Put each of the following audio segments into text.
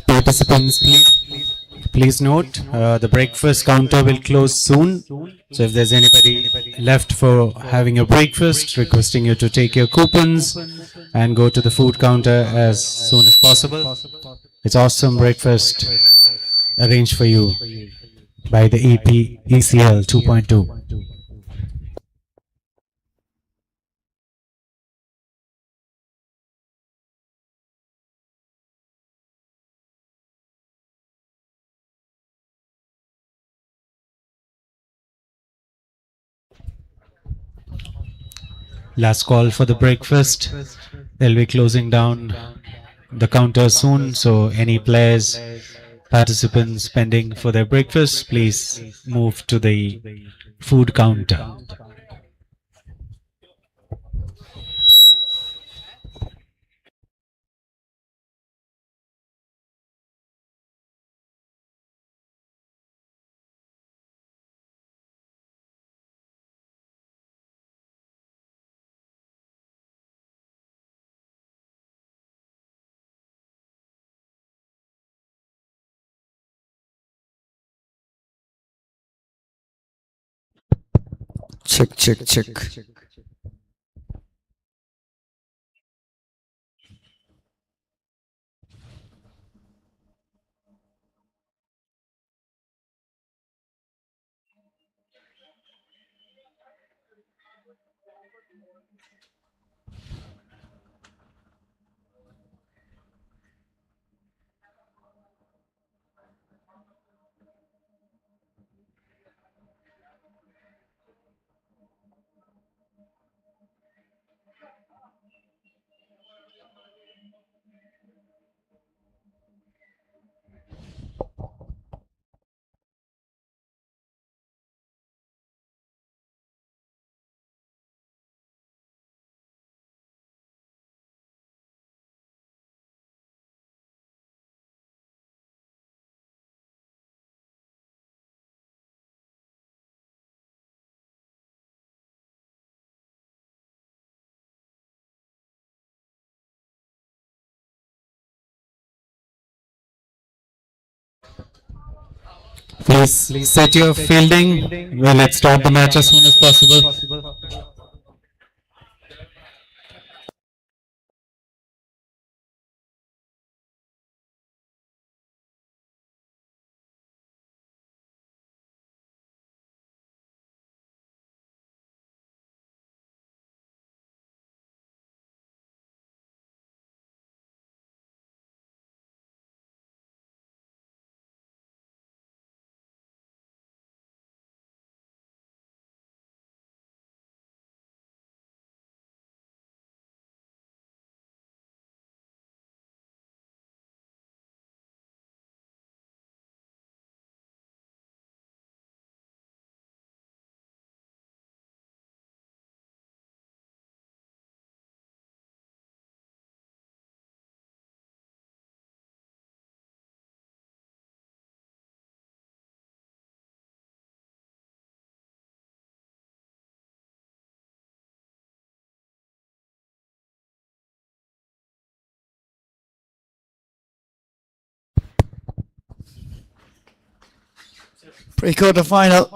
Participants, please note the breakfast counter will close soon. So if there's anybody left for having your breakfast, requesting you to take your coupons and go to the food counter as soon as possible. It's awesome breakfast arranged for you by the ECL 2.2. Last call for the breakfast. They'll be closing down the counter soon, so any players, participants pending for their breakfast, please move to the food counter. Check. Please set your fielding. Well, let's start the match as soon as possible. Pre-quarter final.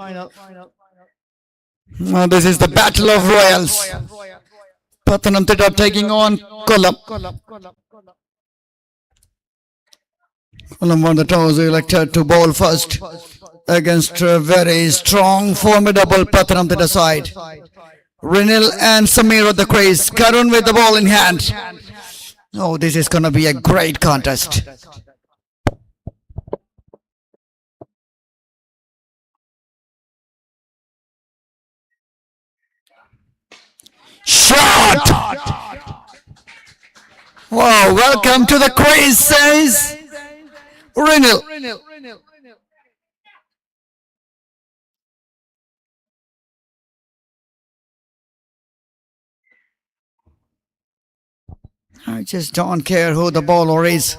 This is the Battle of Royals. PATHANAMTHITTA taking on KOLLAM. KOLLAM won the toss, elected to bowl first against a very strong, formidable PATHANAMTHITTA side. Rinil and Samir at the crease. Karun with the ball in hand. Oh, this is going to be a great contest. Shot! Wow, welcome to the crease, says Rinil. I just don't care who the bowler is.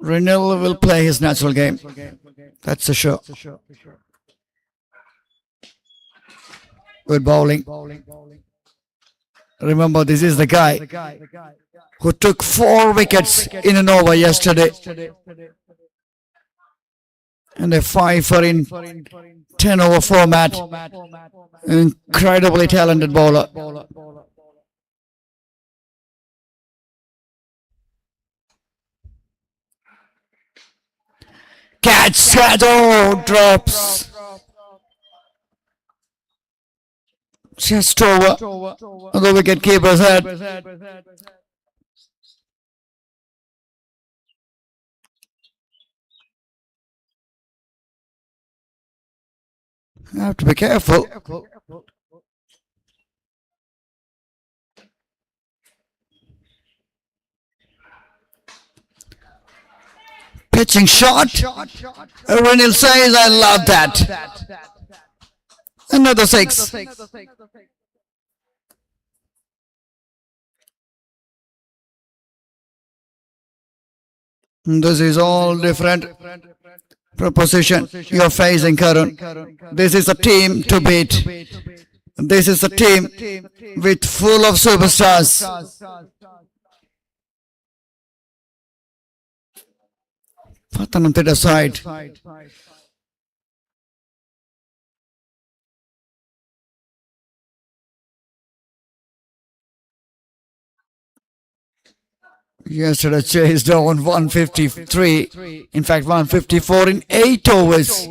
Rinil will play his natural game. That's for sure. Good bowling. Remember, this is the guy who took 4 wickets in an over yesterday. And a 5 in 10 over format. Incredibly talented bowler. Catch, drops. Just over the wicket keeper's head. You have to be careful. Pitching shot. Renil says, I love that. Another 6. This is all different proposition you're facing, Karun. This is a team to beat. This is a team with full of superstars. Pathanamthitta side. Yesterday chased down 153, in fact 154 in 8 overs.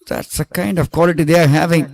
That's the kind of quality they are having.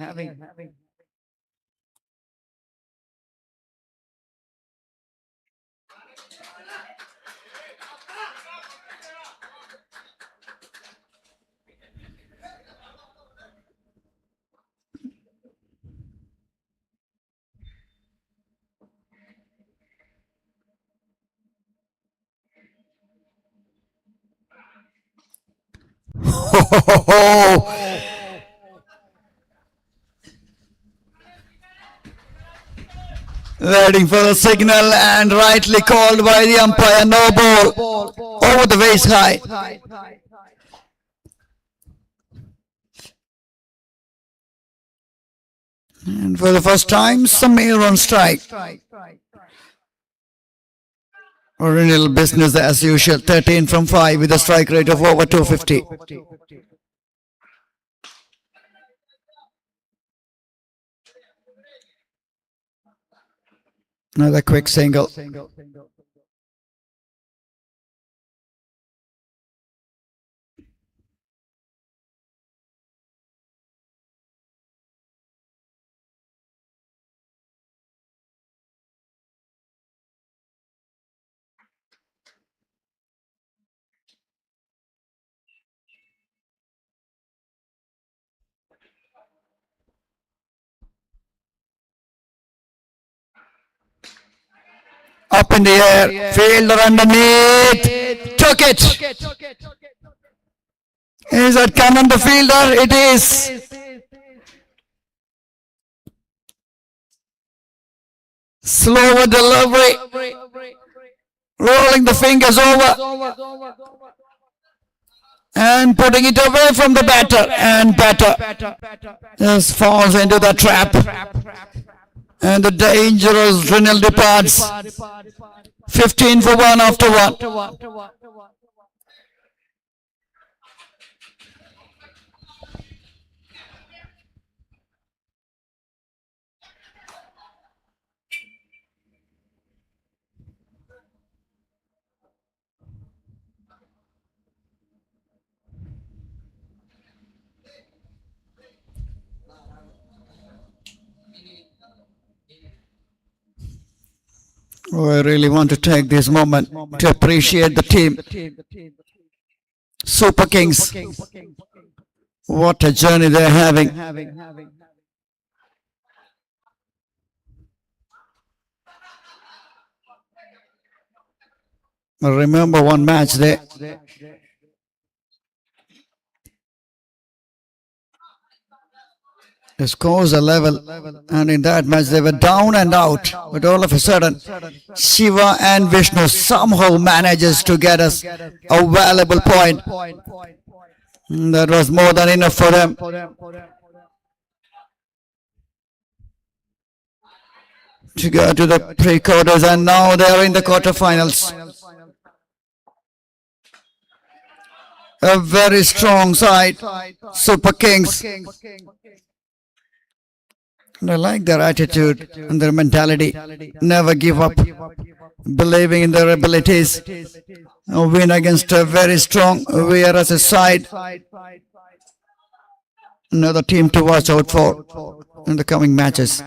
Waiting for the signal and rightly called by the umpire. No ball. Over the waist high. And for the first time, Samir on strike. Original business as usual, 13 from 5 with a strike rate of over 250. Another quick single. Up in the air, fielder underneath, took it. Is that Cannon the fielder? It is. Slower delivery, rolling the fingers over and putting it away from the batter, and batter just falls into the trap. And the dangerous Renil departs. 15 for 1 after 1. Oh, I really want to take this moment to appreciate the team. Super Kings. What a journey they're having. I remember one match there. The scores are level, and in that match they were down and out, but all of a sudden Shiva and Vishnu somehow manages to get us a valuable point. That was more than enough for them. to go to the pre-quarters, and now they are in the quarterfinals. A very strong side, Super Kings. And I like their attitude and their mentality. Never give up, believing in their abilities. A win against a very strong VRS side. Another team to watch out for in the coming matches.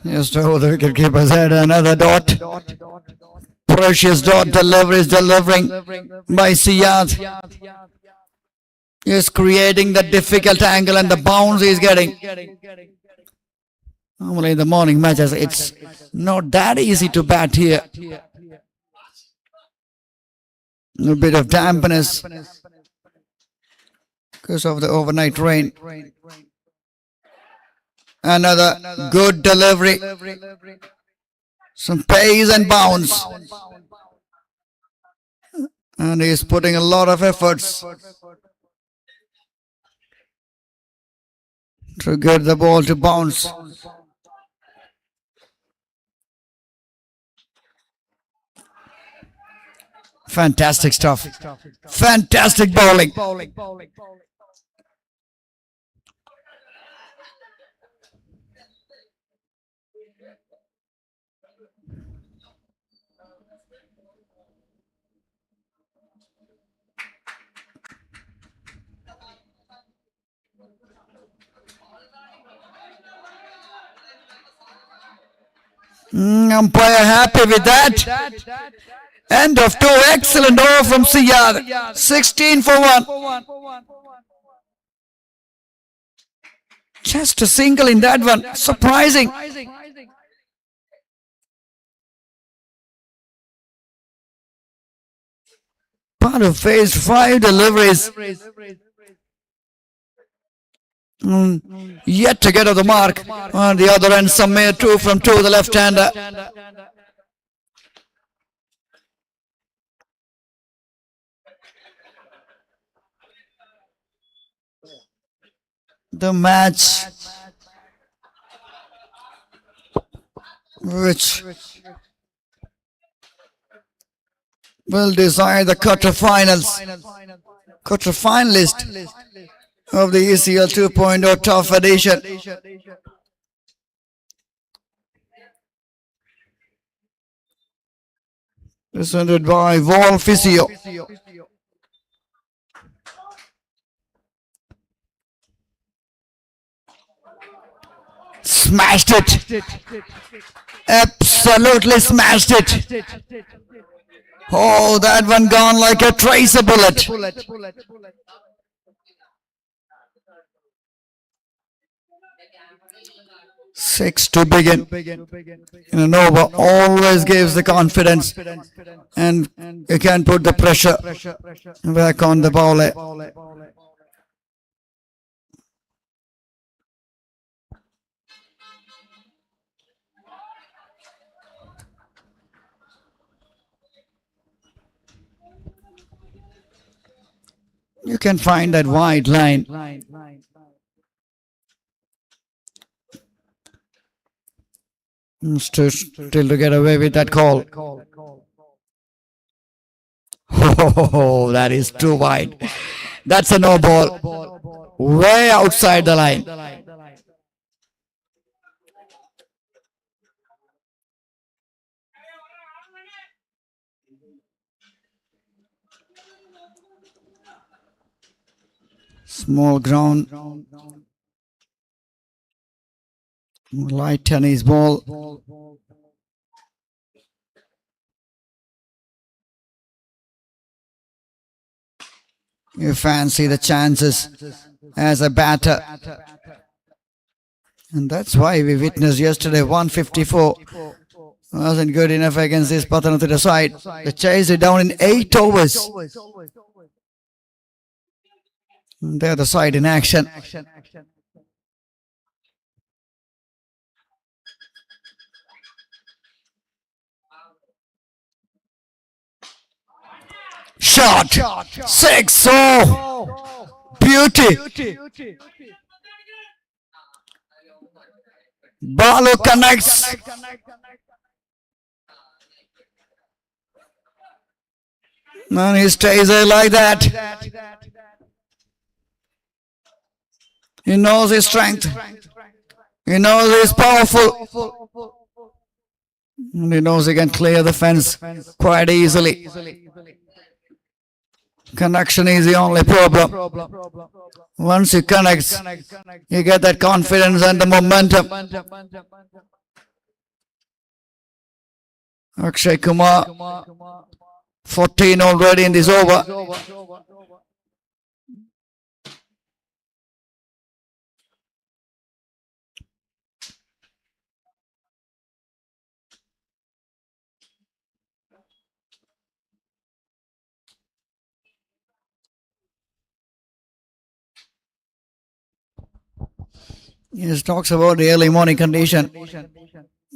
Yes, the wicketkeeper's had another dot. Precious dot delivery is delivering by Siyad. He is creating the difficult angle and the bounce he is getting. Normally in the morning matches, it's not that easy to bat here. A bit of dampness because of the overnight rain. Another good delivery. Some pace and bounce. And he's putting a lot of efforts to get the ball to bounce. Fantastic stuff. Fantastic bowling. Umpire happy with that. End of 2. Excellent over from Siyad. 16 for 1. Just a single in that one. Surprising. Part of phase 5 deliveries. Yet to get off the mark. On the other end, Samir 2 from 2, the left-hander. The match which will decide the quarterfinalist of the ECL 2.0 Tough Edition. Presented by Wall Physio. Smashed it. Absolutely smashed it. Oh, that one gone like a tracer bullet. 6 to begin. In an over, always gives the confidence, and you can put the pressure back on the bowler. You can find that wide line. Still to get away with that call. Oh, that is too wide. That's a no ball. Way outside the line. Small ground. Light tennis ball. You fancy the chances as a batter. And that's why we witnessed yesterday 154 Wasn't good enough against this PATHANAMTHITTA side. They chased it down in 8 overs. The other side in action. Shot! 6! Oh! Beauty! Balu connects. And he stays there like that. He knows his strength. He knows he's powerful. And he knows he can clear the fence quite easily. Connection is the only problem. Once you connect, you get that confidence and the momentum. Akshay Kumar, 14 already in this over. He talks about the early morning condition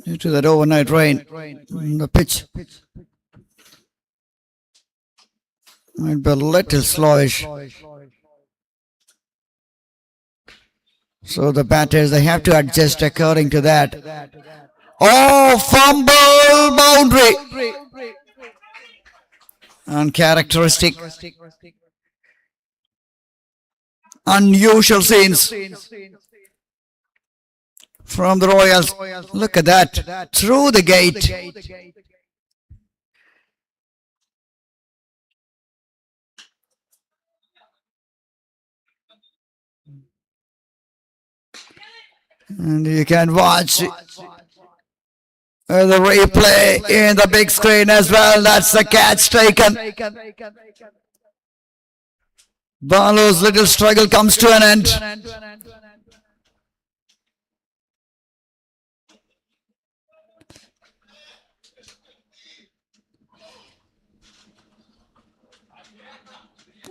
due to that overnight rain on the pitch. Might be a little slowish. So the batters, they have to adjust according to that. Oh, fumble boundary. Uncharacteristic. Unusual scenes from the Royals. Look at that. Through the gate. And you can watch the replay in the big screen as well. That's the catch taken. Balu's little struggle comes to an end.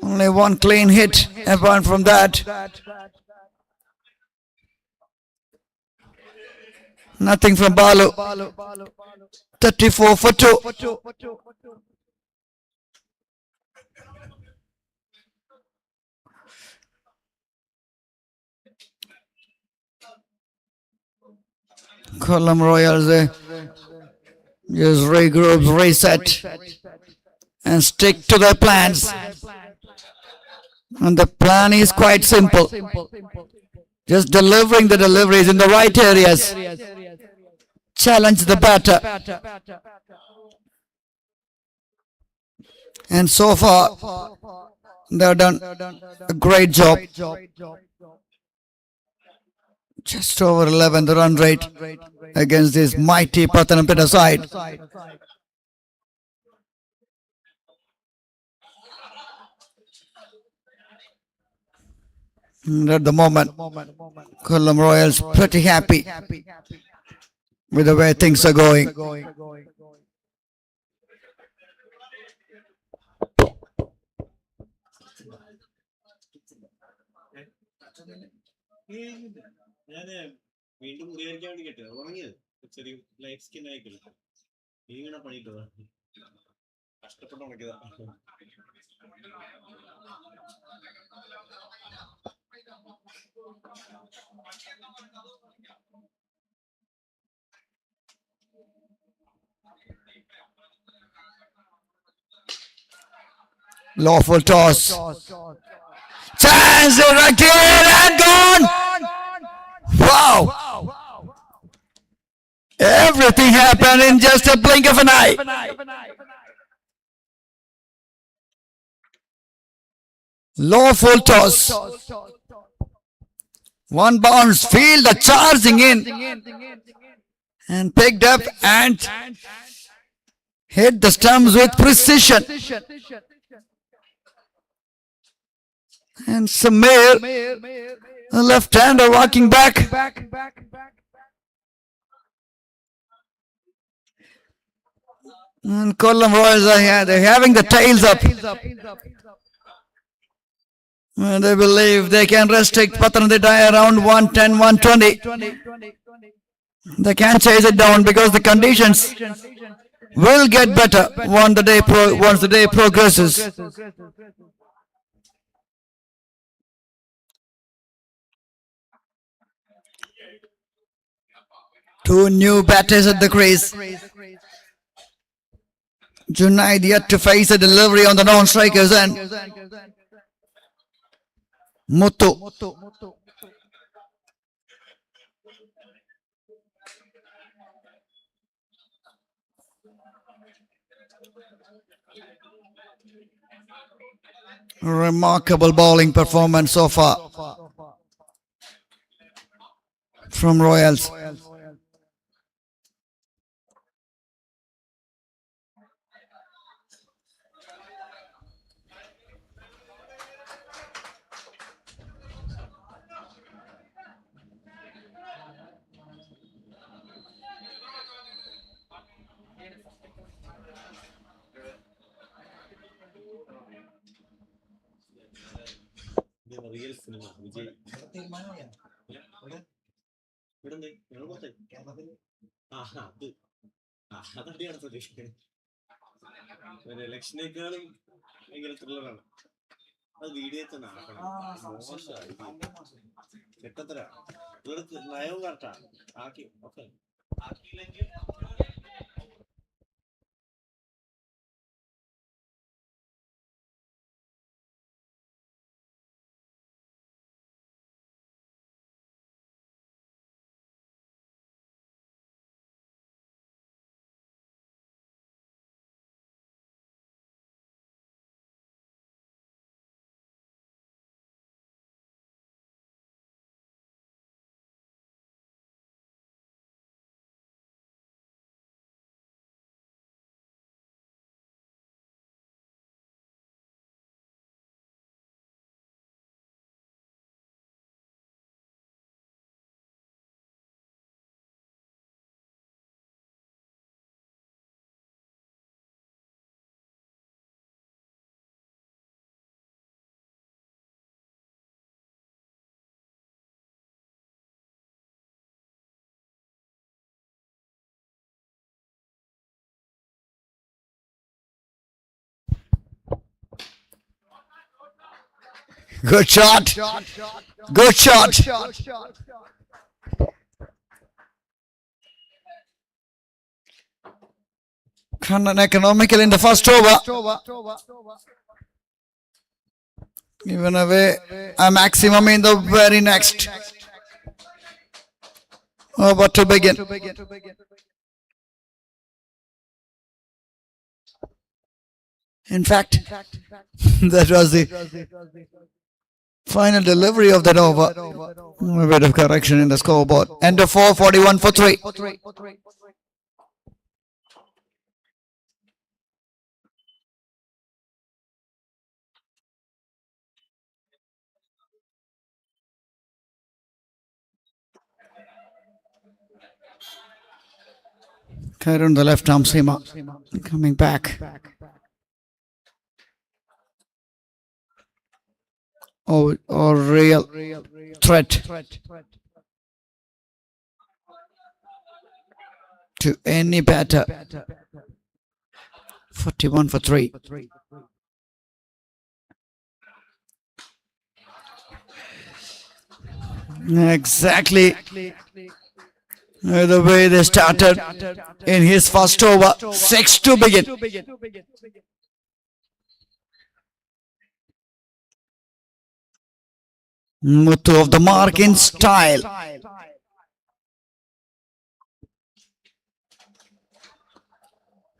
Only one clean hit apart from that. Nothing from Balu. 34 for 2. KOLLAM Royals just regroup, reset, and stick to their plans. And the plan is quite simple. Just delivering the deliveries in the right areas. Challenge the batter. And so far, they've done a great job. Just over 11 the run rate against this mighty PATHANAMTHITTA side. And at the moment, KOLLAM Royals pretty happy with the way things are going. വീണ്ടും മുറിയായിരിക്കാൻ വേണ്ടി കേട്ടോ ഉറങ്ങിയത് ചെറിയ light skin ആയിക്കില്ല നീങ്ങനെ പണിയിട്ടതാ കഷ്ടപ്പെട്ട് ഉണക്കിയതാ Lawful toss. Chance again and gone. Wow. Everything happened in just a blink of an eye. Lawful toss. One bounce, field charging in and picked up and hit the stumps with precision. And Samir, a left-hander, walking back. And Kollam Royals are here. They're having the tails up. And they believe they can restrict Pathanamthitta around 110, 120. They can chase it down because the conditions will get better once the day progresses. Two new batters at the crease. Junaid yet to face a delivery on the non-strikers end. Muthu. Remarkable bowling performance so far from Royals. Real cinema Vijay ഇവിടെ ഞങ്ങൾ പുറത്തെ ആ അത് അതടിയാണ് പ്രതീക്ഷിക്കുന്നത്. ഇലക്ഷനേക്കാളും ഭയങ്കര ത്രില്ലറാണ്. അത് video തന്നെ ആക്കണം. മോശമായി ചെറ്റത്തര ഇവർക്ക് നയവും കറക്റ്റാ ആക്കി okay ആക്കിയില്ലെങ്കിൽ Good shot. Good shot. Uneconomical in the first over. Given away a maximum in the very next over to begin. In fact, that was the final delivery of that over. A bit of correction in the scoreboard. End of 4:41 for 3. Khair on the left arm seamer. Coming back. Or real threat to any batter. 41 for 3. Exactly the way they started in his first over. 6 to begin. Muthu of the mark in style.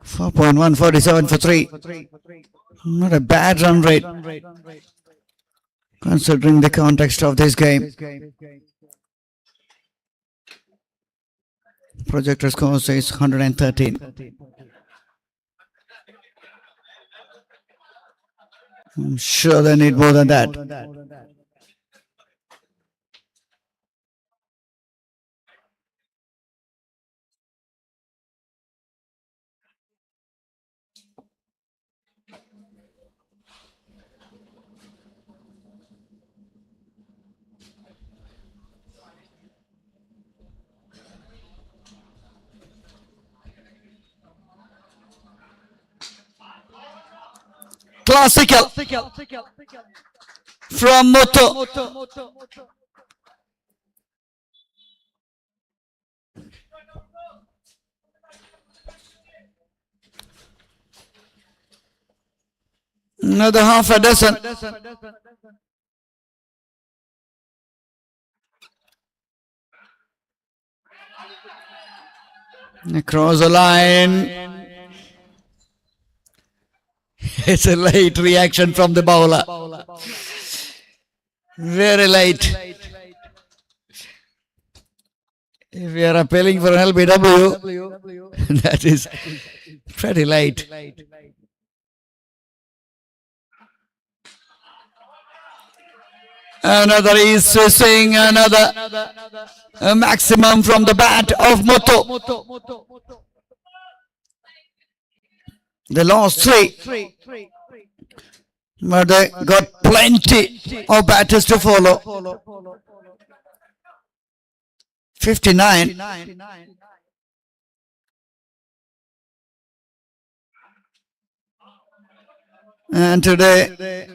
.1 47 for 3. Not a bad run rate considering the context of this game. Projector score says 113. I'm sure they need more than that. Classical from Muthu. Another half a dozen. Across the line. It's a late reaction from the bowler. Very late. If you are appealing for an LBW, that is pretty late. Another is swissing, another maximum from the bat of Muthu. They lost 3, but they got plenty of batters to follow. 59. And today,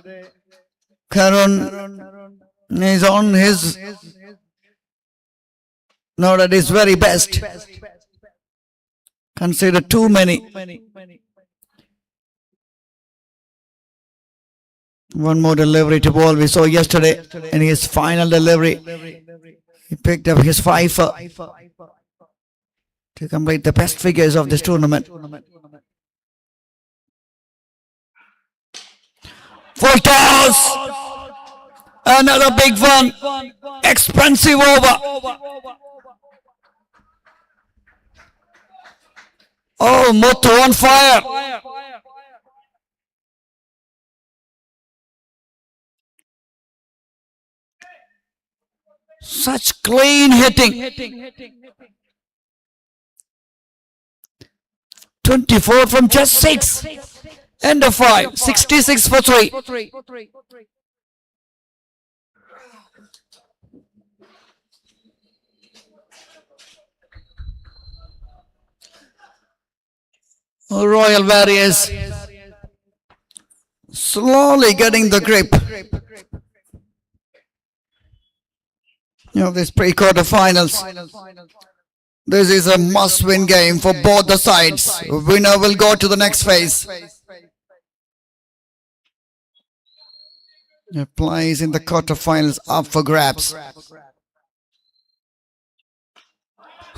Karun is on his, not at his very best. Consider too many. One more delivery to ball we saw yesterday in his final delivery. He picked up his fifer to complete the best figures of this tournament. Full toss! Another big one. Expensive over. Oh, Muthu on fire. Such clean hitting. 24 from just 6. End of 5. 66 for 3. Royal Warriors slowly getting the grip of this pre-quarter finals. This is a must-win game for both the sides. Winner will go to the next phase. A place in the quarterfinals up for grabs.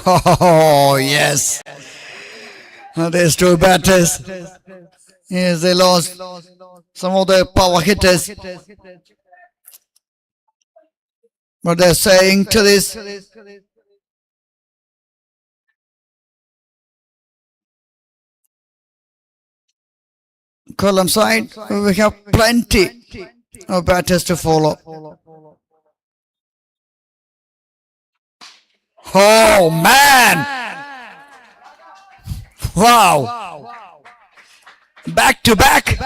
Oh yes. There's 2 batters. Yes, they lost some of their power hitters. But they're saying to this, KOLLAM side, we have plenty of batters to follow. Oh man! Wow! Back to back.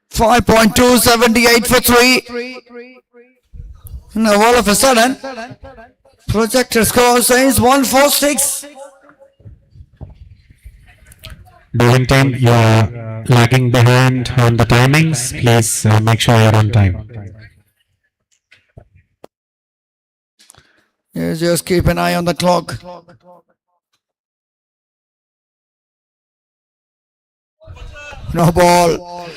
5.278 for 3. Now all of a sudden, projector score says 146. During time, you are lagging behind on the timings. Please make sure you're on time. Yes, just keep an eye on the clock. No ball.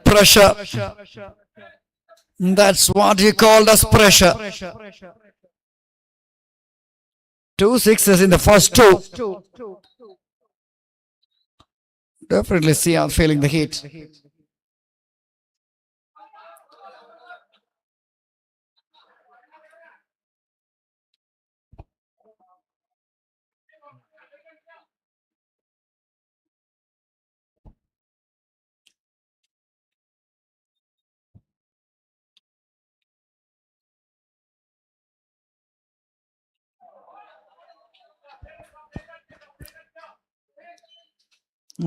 Pressure. That's what he called as pressure. 2 sixes in the first 2. Definitely see out feeling the heat.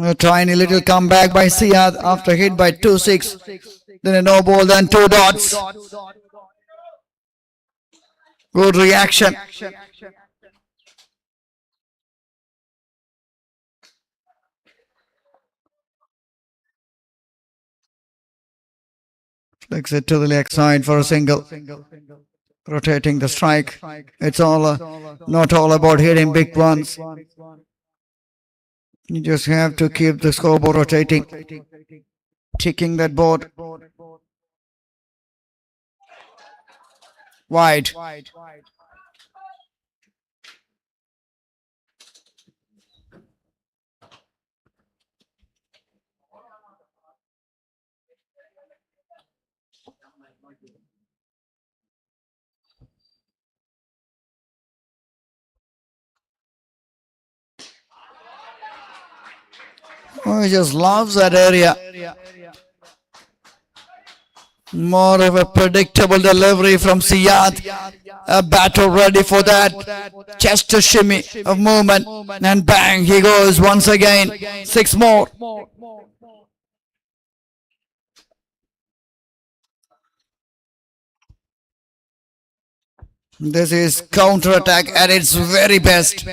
A tiny little comeback by Siad after hit by 2-6. Then a no ball, then 2 dots. Good reaction. Flicks it to the leg side for a single. Rotating the strike. It's all not all about hitting big ones. You just have to keep the scoreboard rotating, ticking that board. Wide. Oh, he just loves that area. More of a predictable delivery from Siyad. A batter ready for that. Chest to shimmy of movement. And bang, he goes once again. 6 more. This is counter-attack at its very best.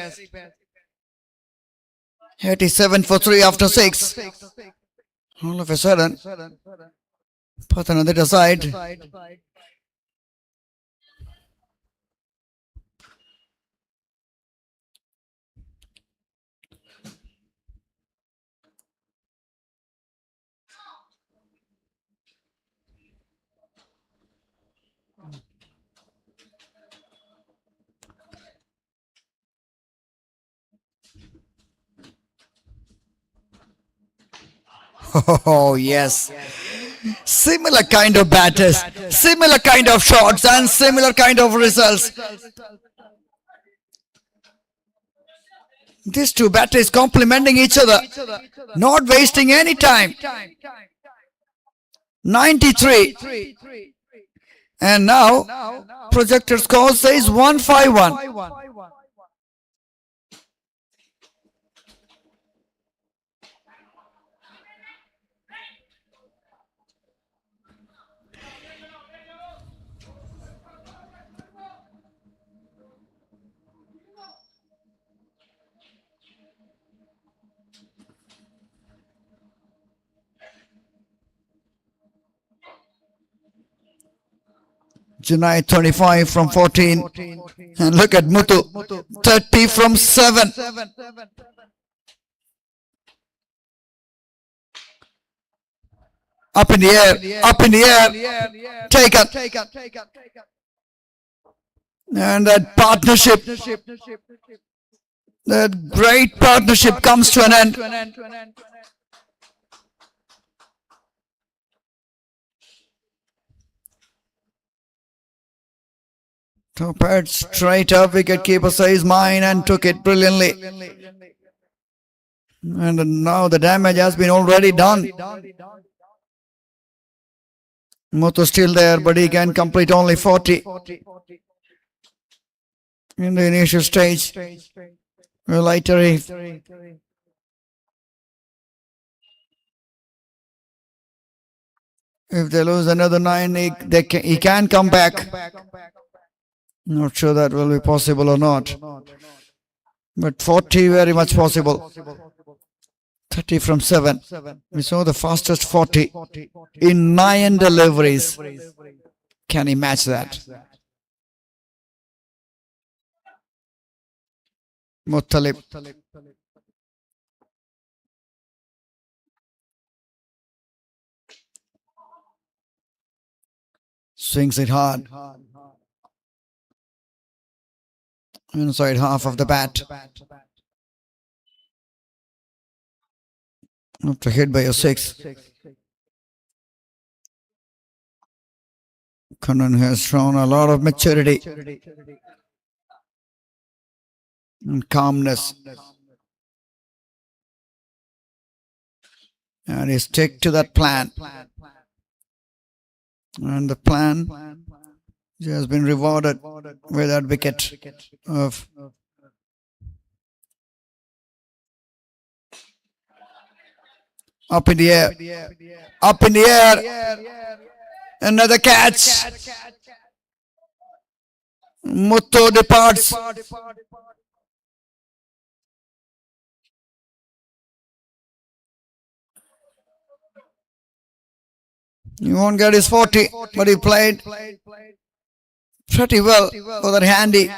87 for 3 after 6. All of a sudden, PATHANAMTHITTA side. Oh, yes. Similar kind of batters, similar kind of shots, and similar kind of results. These two batters complementing each other, not wasting any time. 93. And now, projected score says 151. Junaid 25 from 14. And look at Muthu, 30 from 7. Up in the air, up in the air. Taken. And that partnership, that great partnership comes to an end. Top hat straight up, wicketkeeper says mine and took it brilliantly. And now the damage has been already done. Muthu still there, but he can complete only 40 in the initial stage. Later, if they lose another 9, he can come back. Not sure that will be possible or not. But 40 very much possible. 30 from 7. We saw the fastest 40 in 9 deliveries. Can he match that? Muttalib. Swings it hard. Inside half of the bat. After hit by a 6. Kannan has shown a lot of maturity and calmness. And he stick to that plan. And the plan has been rewarded with that wicket of up in the air. Up in the air. Another catch. Muthu departs. He won't get his 40, but he played pretty well for that handy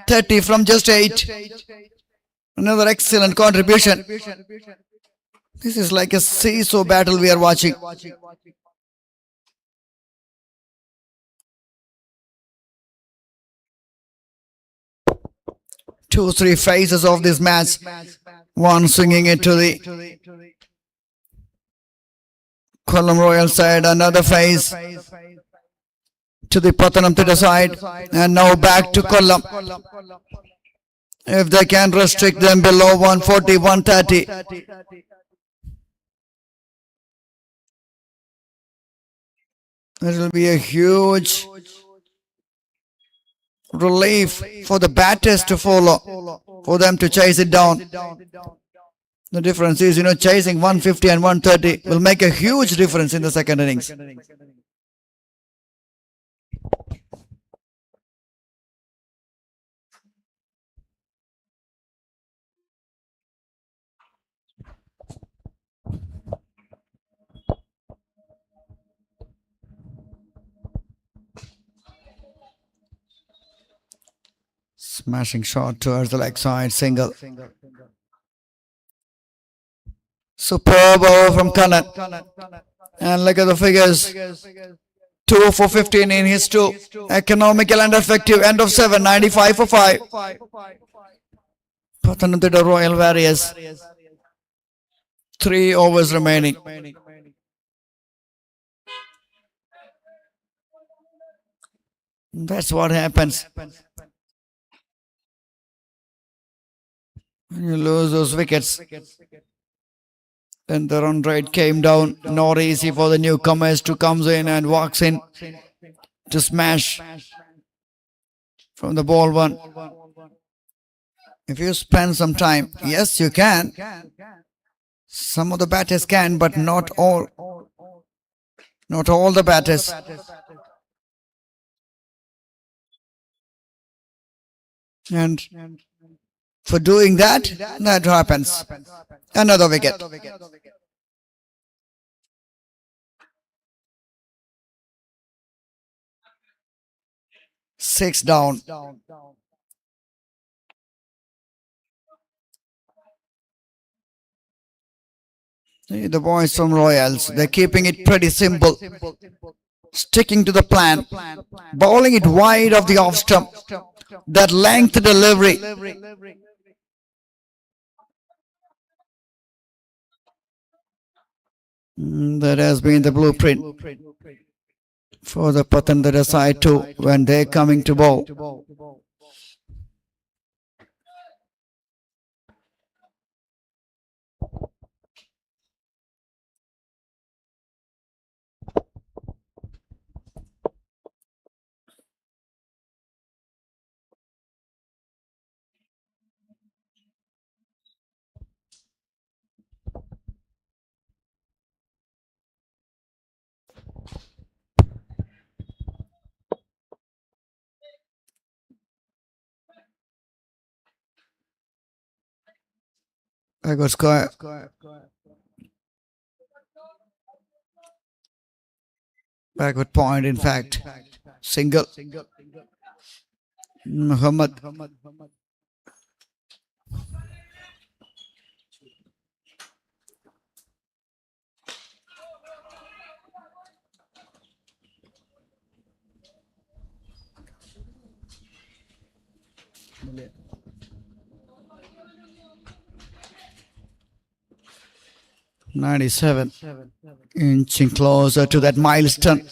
30 from just 8. Another excellent contribution. This is like a seesaw battle we are watching. Two, three phases of this match. One swinging it to the KOLLAM Royal side, another phase to the PATHANAMTHITTA side, and now back to KOLLAM. If they can restrict them below 140, 130. It will be a huge relief for the batters to follow, for them to chase it down. The difference is, chasing 150 and 130 will make a huge difference in the second innings. Smashing shot towards the leg side, single. Superb over from Kannan. And look at the figures. 2 for 15 in his 2. Economical and effective. End of 7. 95 for 5. PATHANAMTHITTA Royal Warriors. 3 overs remaining. That's what happens. You lose those wickets. Then the run rate came down. Not easy for the newcomers to come in and walks in to smash from the ball one. If you spend some time, yes, you can. Some of the batters can, but not all. Not all the batters. And for doing that, that happens. Another wicket. 6 down. See, the boys from Royals, they're keeping it pretty simple. Sticking to the plan. Bowling it wide of the off stump. That length delivery. That has been the blueprint for the PATHANAMTHITTA side too when they're coming to bowl. I got square. Backward point, in fact. Single. Muhammad. "97, inching closer to that milestone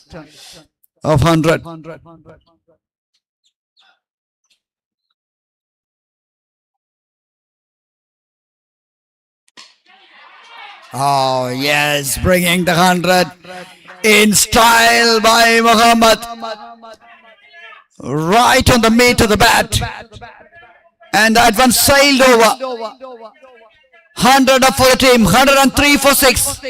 of 100. Oh yes, bringing the 100 in style by Muhammad. Right on the meat of the bat. And that one sailed over. 100 up for the team, 103 for 6.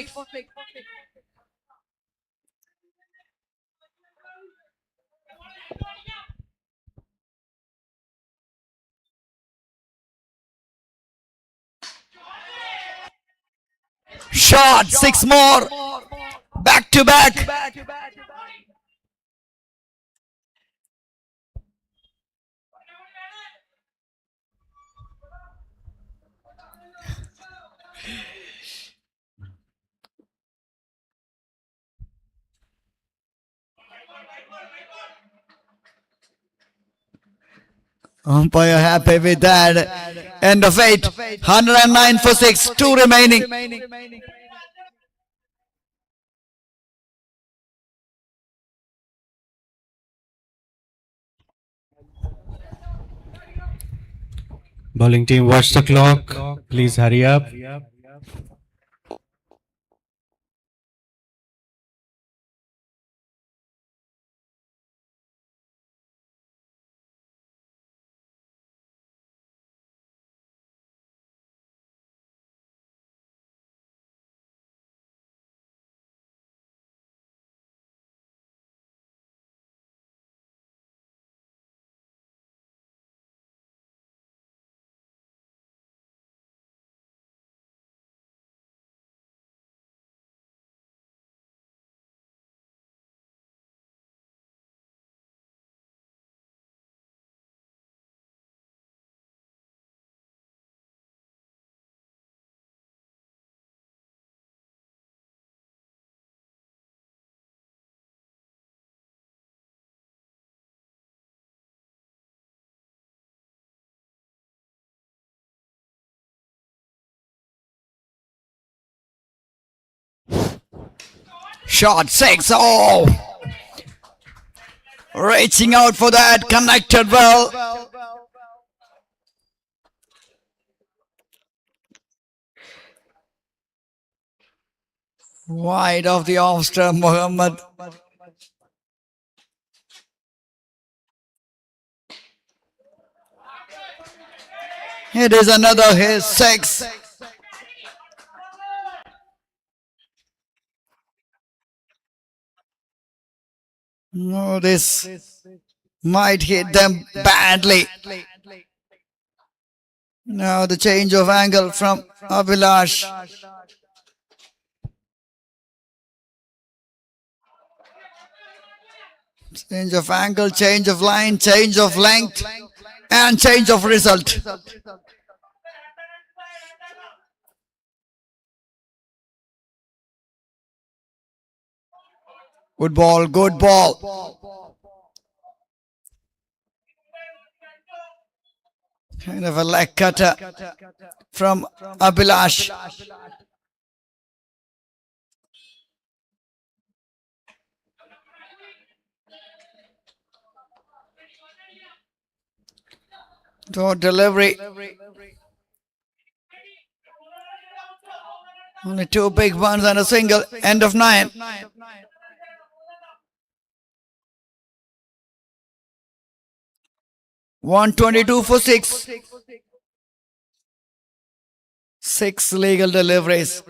Shot, 6 more. Back to back. Umpire happy with that. End of 8. 109 for 6. 2 remaining. Bowling team, watch the clock. Please hurry up. Shot 6. Oh. Reaching out for that. Connected well. Wide of the off stump, Muhammad. It is another hit. 6. No, this might hit them badly. Now the change of angle from Abhilash. Change of angle, change of line, change of length, and change of result. Good ball, good ball. Kind of a leg cutter from Abhilash. Door delivery. Only 2 big ones and a single. End of 9. $122 for 6. 6 legal deliveries.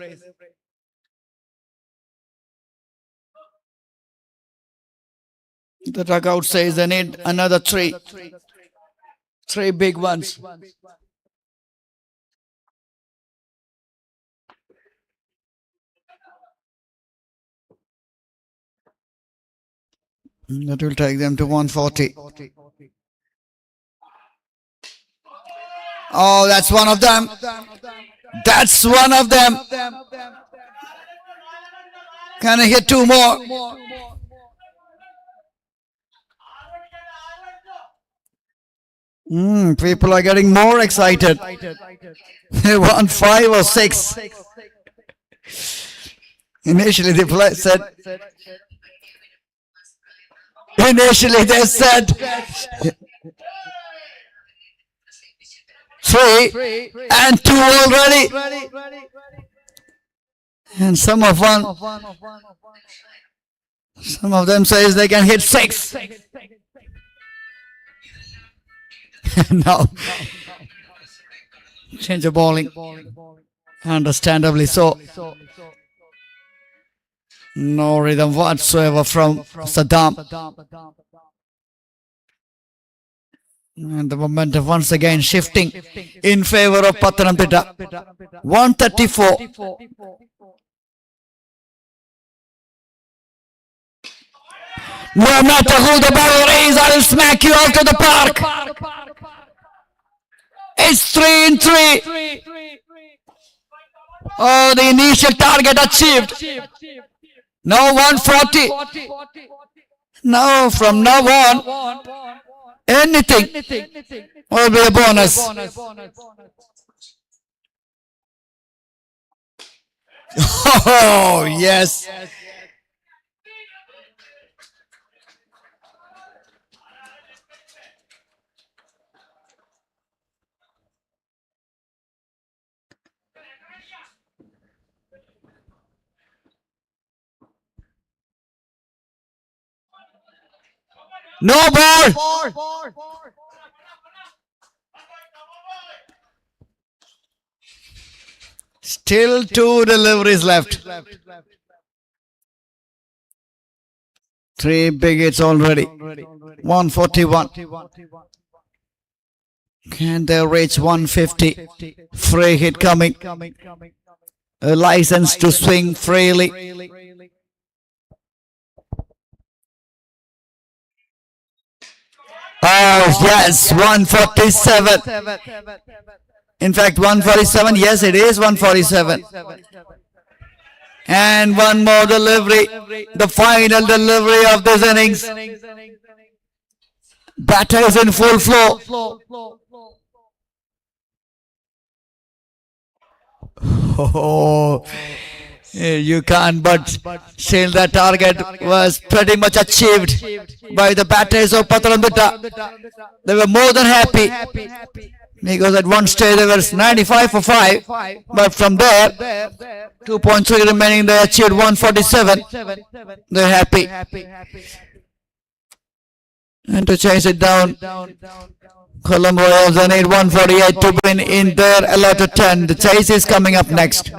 The dugout says they need another 3. 3 big ones. That will take them to 140. Oh, that's one of them. That's one of them. Can I hit 2 more? People are getting more excited. They want 5 or 6. Initially they said 3 and 2 already. And some of them says they can hit 6. No. Change of bowling. Understandably so. No rhythm whatsoever from Saddam. And the momentum once again shifting in favor of PATHANAMTHITTA. 134. No matter who the bowler is, I will smack you out of the park. It's 3-3. Oh, the initial target achieved. Now 140. Now from now on, anything will be a bonus. Oh, yes. No ball. Still 2 deliveries left. 3 big hits already. 141. Can they reach 150? Free hit coming. A license to swing freely. Oh, yes, 147. In fact, 147. Yes, it is 147. And one more delivery. The final delivery of this innings. Batter is in full flow. Oh, you can't, but still the target was pretty much achieved by the batters of PATHANAMTHITTA. They were more than happy because at one stage they were 95 for 5, but from there 2.3 remaining, they achieved 147. They're happy. And to change it down, KOLLAM Royals, they need 148 to win in their allotted 10. The chase is coming up next.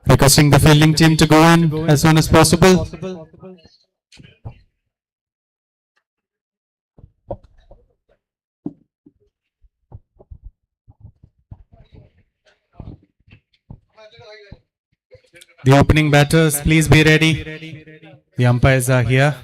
Requesting the fielding team to go in as soon as possible. The opening batters, please be ready. The umpires are here.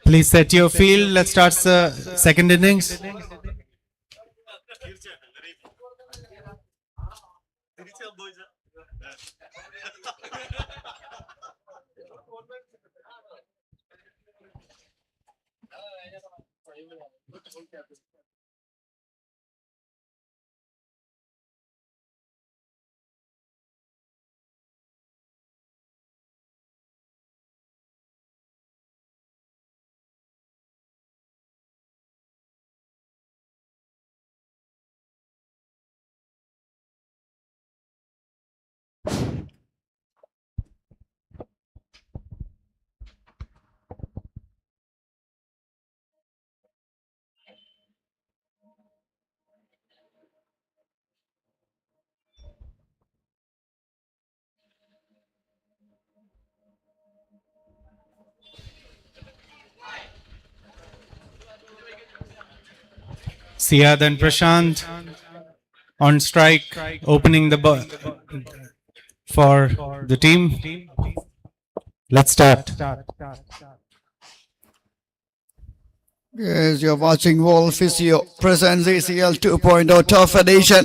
Please set your field. Let's start the second innings. Siad and Prashant on strike, opening the for the team. Let's start. Yes, you're watching World Physio presents ECL 2.0 Tough Edition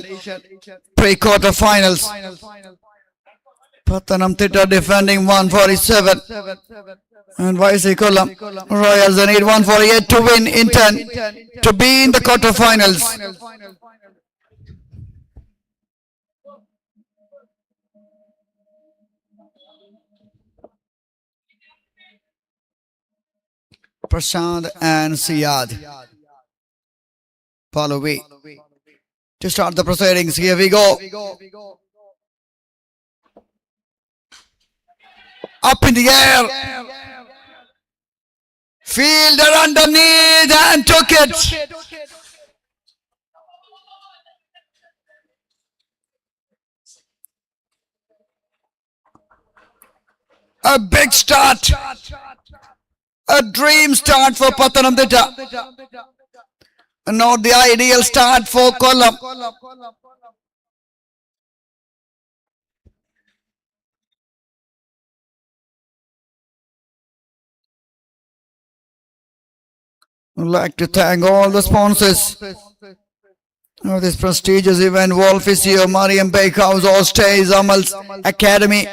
pre-quarter finals. PATHANAMTHITTA defending 147 and KOLLAM Royals they need 148 to win in 10 to be in the quarterfinals. Prashant and Siad Pallavi to start the proceedings. Here we go. Up in the air. Fielder underneath and took it. A big start. A dream start for PATHANAMTHITTA. Not the ideal start for KOLLAM. I'd like to thank all the sponsors of this prestigious event: World Physio, Mariam Bakehouse, Ostays, Amal's Academy,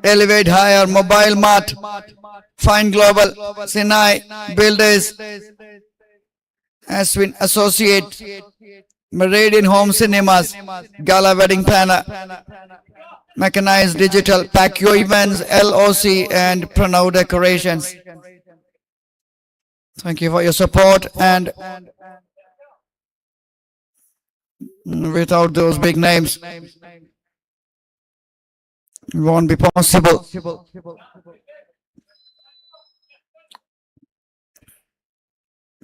Elevate Higher, Mobile Mart, Fine Global, Sinai, Builders, Aswin Associate, Meridian Home Cinemas, Gala Wedding Planner, Mechanized Digital, Pacquiao Events, LOC, and Pranav Decorations. Thank you for your support, and without those big names, it won't be possible.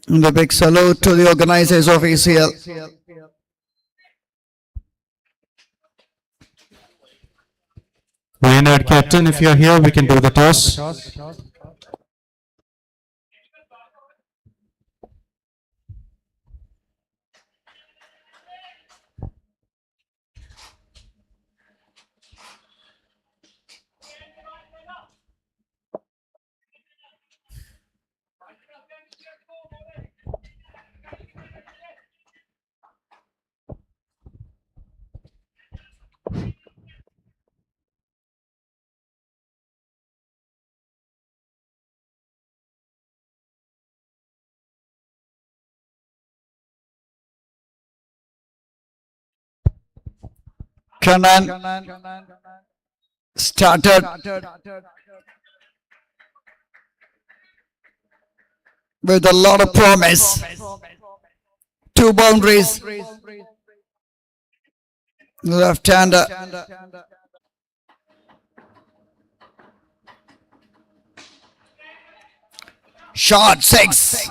And a big salute to the organizers of ECL. Waynard captain, if you're here, we can do the toss. Kanan started with a lot of promise. 2 boundaries. Left-hander. Shot 6.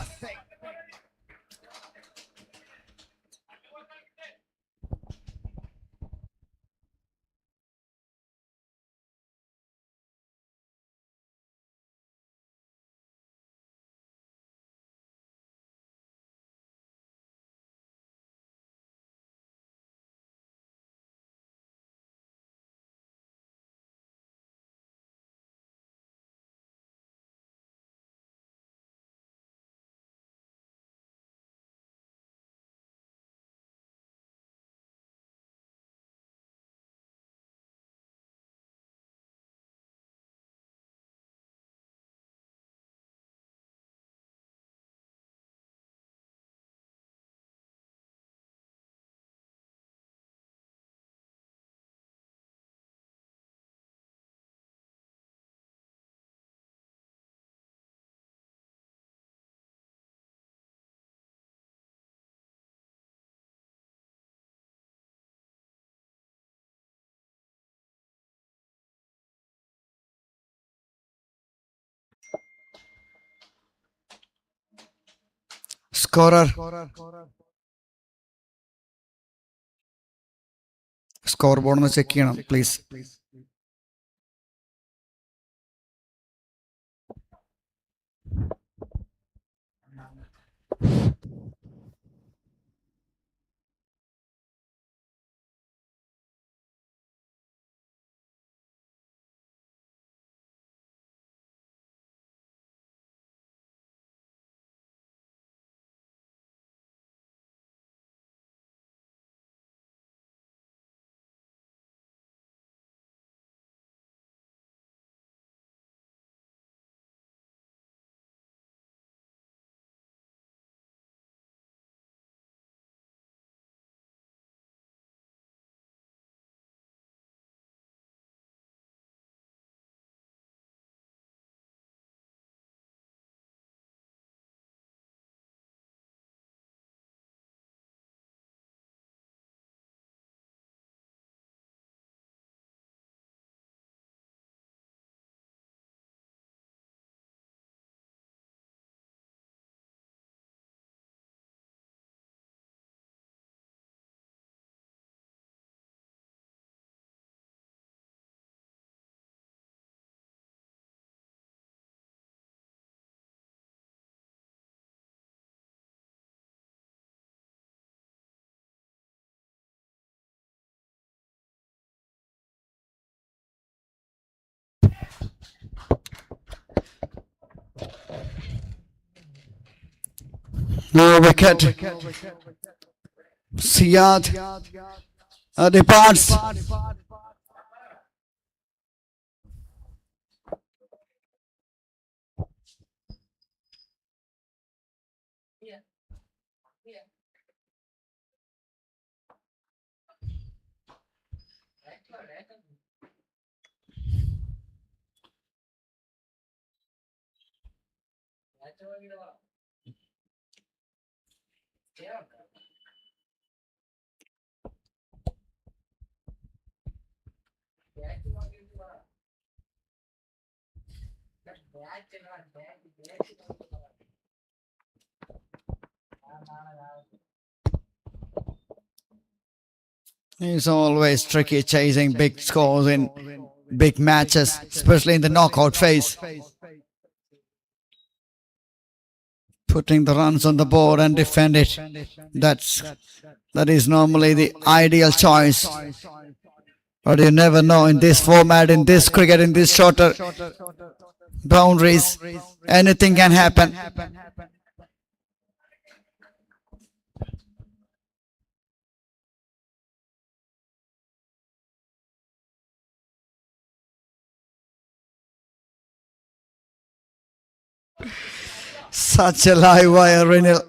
Scorer. Scoreboard ഒന്ന് check ചെയ്യണം please. No wicket. Siyad departs. It's always tricky chasing big scores in big matches, especially in the knockout phase. Putting the runs on the board and defend it. That is normally the ideal choice. But you never know in this format, in this cricket, in this shorter boundaries, anything can happen. Such a live wire, Renil.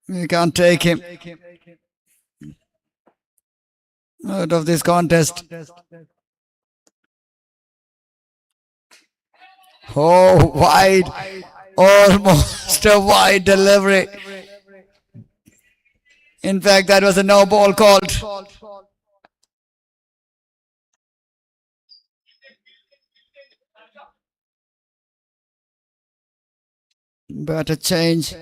You can't take him out of this contest. Oh, wide. Almost a wide delivery. In fact, that was a no ball called. Better change.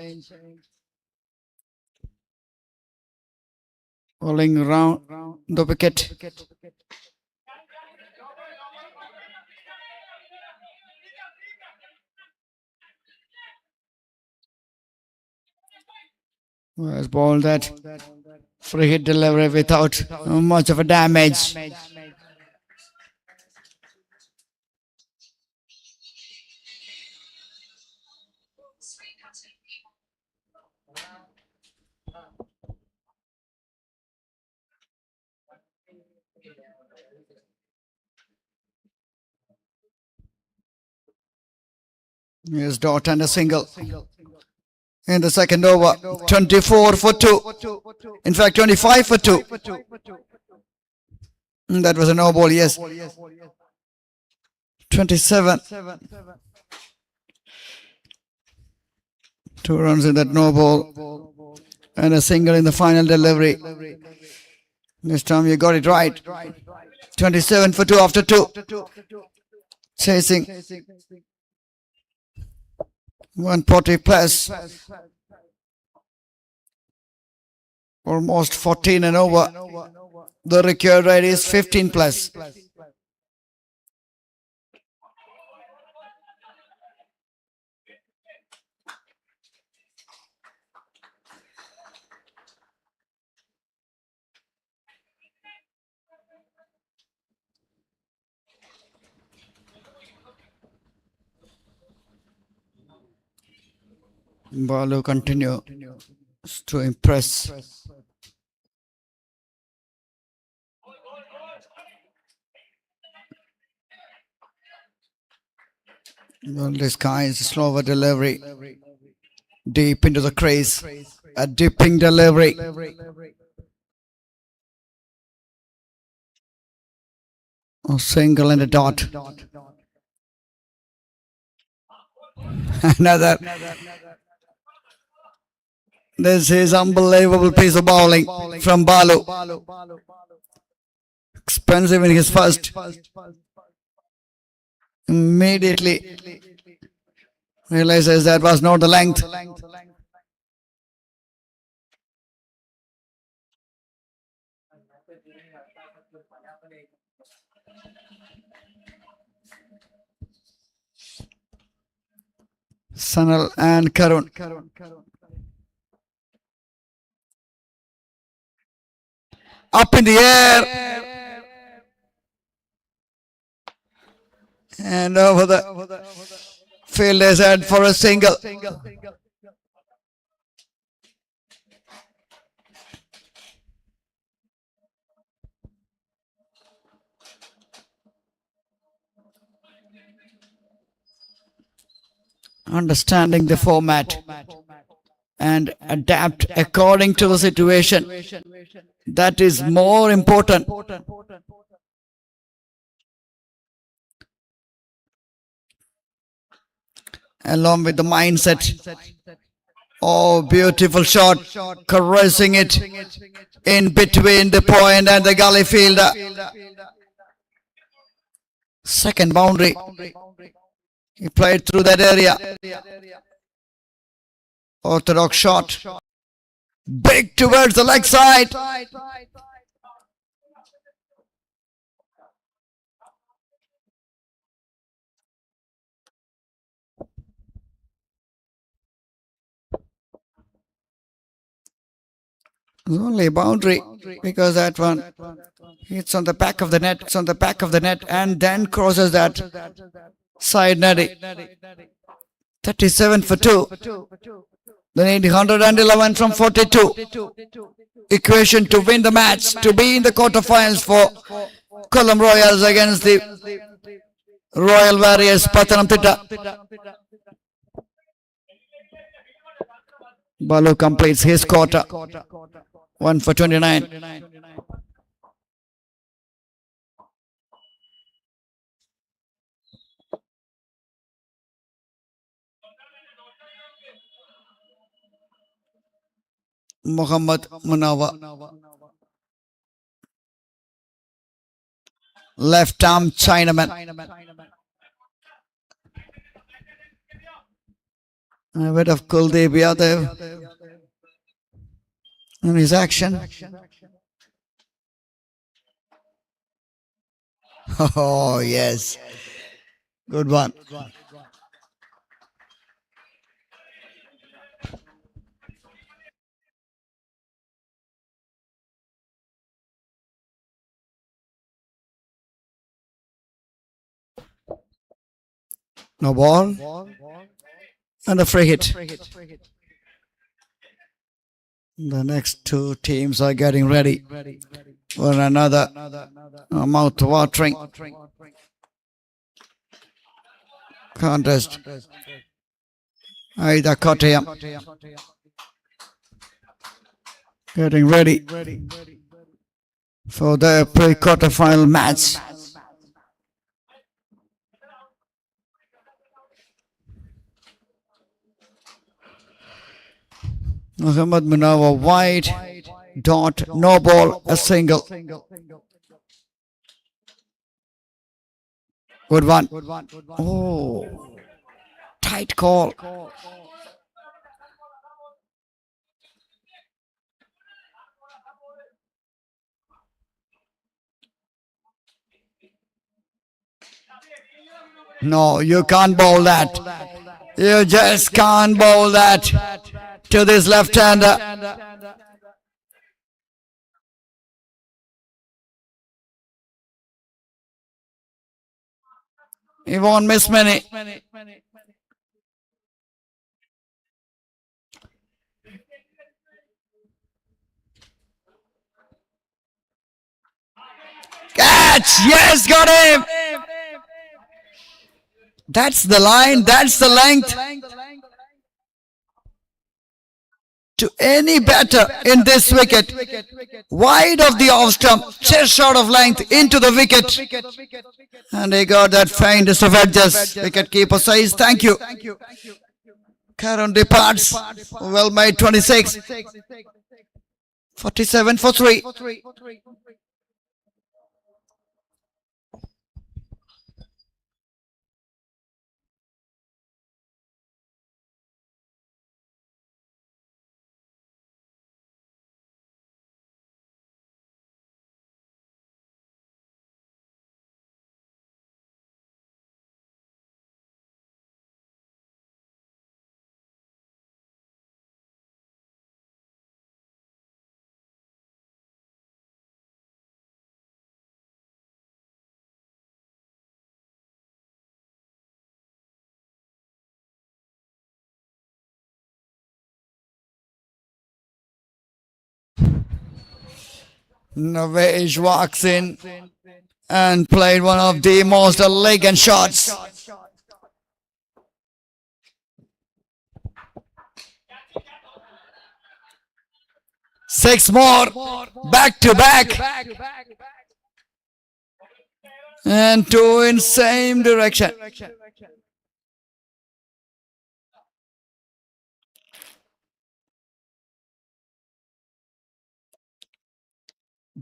Rolling around the wicket. Was ball that free hit delivery without much of a damage. Here's dot and a single in the second over. 24 for 2. In fact, 25 for 2. That was a no ball, yes. 27. 2 runs in that no ball and a single in the final delivery. This time you got it right. 27 for 2 after 2. Chasing. 140 plus. Almost 14 and over. The required rate is 15 plus. Balu continue to impress. Well, this guy is slower delivery. Deep into the crease. A dipping delivery. A single and a dot. Another. This is unbelievable piece of bowling from Balu. Expensive in his first. Immediately realizes that was not the length. Sanal and Karun. Up in the air. And over the field is head for a single. Understanding the format and adapt according to the situation. That is more important. Along with the mindset. Oh, beautiful shot. Caressing it in between the point and the gully fielder. Second boundary. He played through that area. Orthodox shot. Big towards the leg side. It's only a boundary because that one hits on the back of the net. It's on the back of the net and then crosses that side netting. 37 for 2. They need 111 from 42. Equation to win the match, to be in the quarterfinals for KOLLAM Royals against the Royal Warriors PATHANAMTHITTA. Balu completes his quarter. 1 for 29. Muhammad Munawar. Left arm Chinaman. A bit of Kuldeep Yadav in his action. Oh, yes. Good one. No ball. And a free hit. The next two teams are getting ready for another mouth-watering contest. Aida Kottayam getting ready for their pre-quarterfinal match. Muhammad Munawar wide, dot, no ball, a single. Good one. Oh, Tight call. No, you can't bowl that. You just can't bowl that to this left-hander. He won't miss many. Catch! Yes, got him! That's the line, that's the length. To any batter in this wicket, wide of the off stump, just short of length into the wicket. And he got that faintest of edges. Wicketkeeper says thank you. Karun departs. Well made 26. 47 for 3. Navesh walks in and played one of the most elegant shots. Six more, back to back. And two in same direction.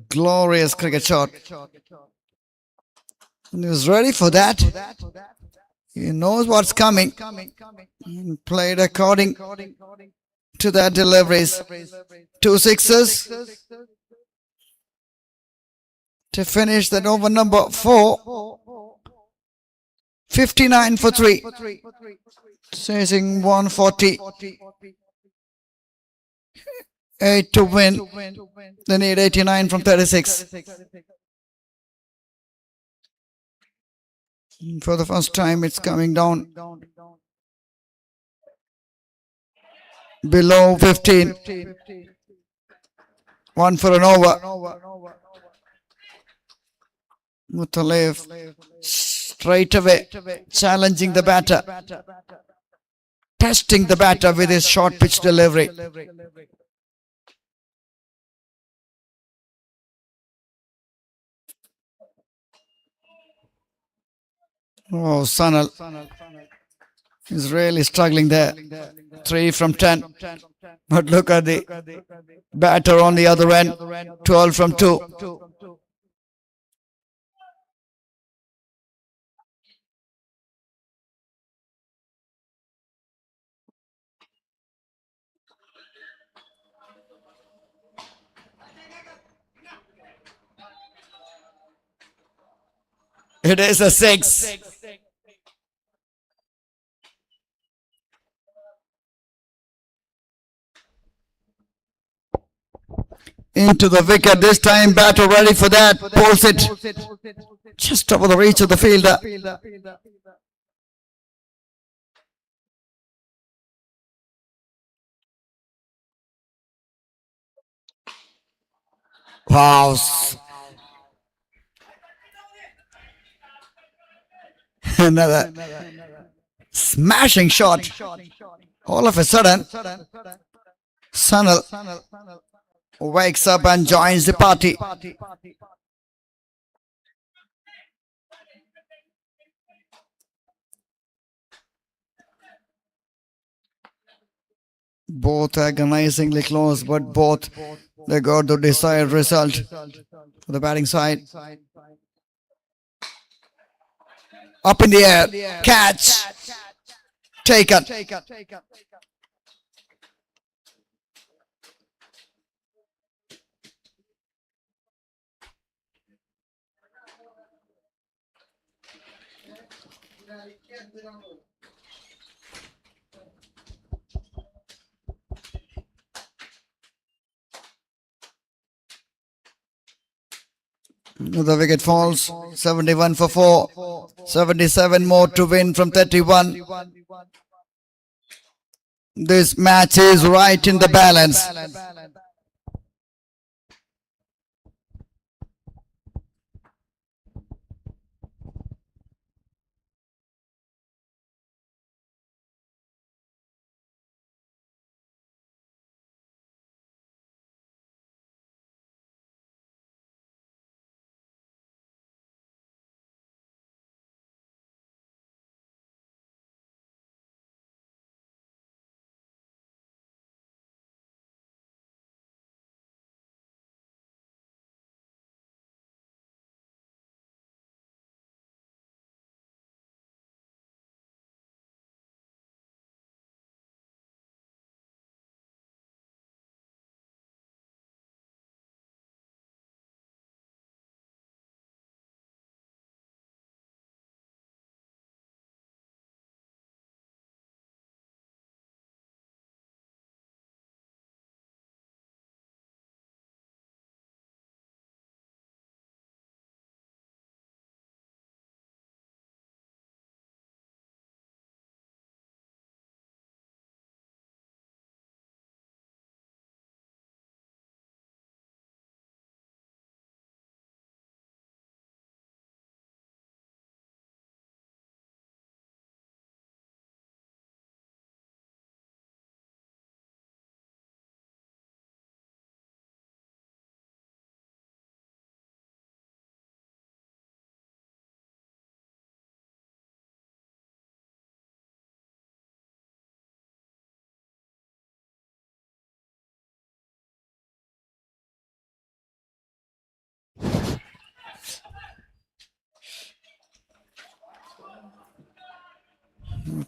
Glorious cricket shot. And he was ready for that. He knows what's coming. He played according to their deliveries. 2 sixes to finish that over number 4. 59 for 3. Chasing 140. 8 to win. They need 89 from 36. For the first time, it's coming down below 15. 1 for an over. Mutalev straight away challenging the batter, testing the batter with his short pitch delivery. Oh, Sanal is really struggling there. 3 from 10. But look at the batter on the other end. 12 from 2. It is a 6. Into the wicket this time, batter ready for that, pulls it just over the reach of the fielder. Wow. Another smashing shot. All of a sudden, Sanal wakes up and joins the party. Both agonizingly close, but both they got the desired result for the batting side. Up in the air, catch. taken. The wicket falls. 71 for 4. 77 more to win from 31. This match is right in the balance.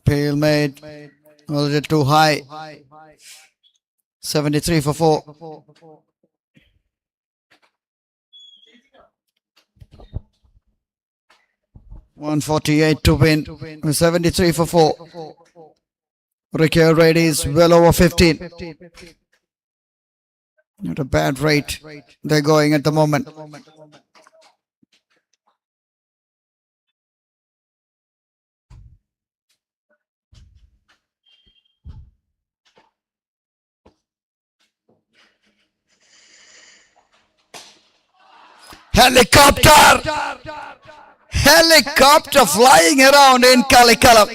Pale made a little too high. 73 for 4. 148 to win. 73 for 4. Recurve rate is well over 15. Not a bad rate they're going at the moment. Helicopter flying around in KOLLAM.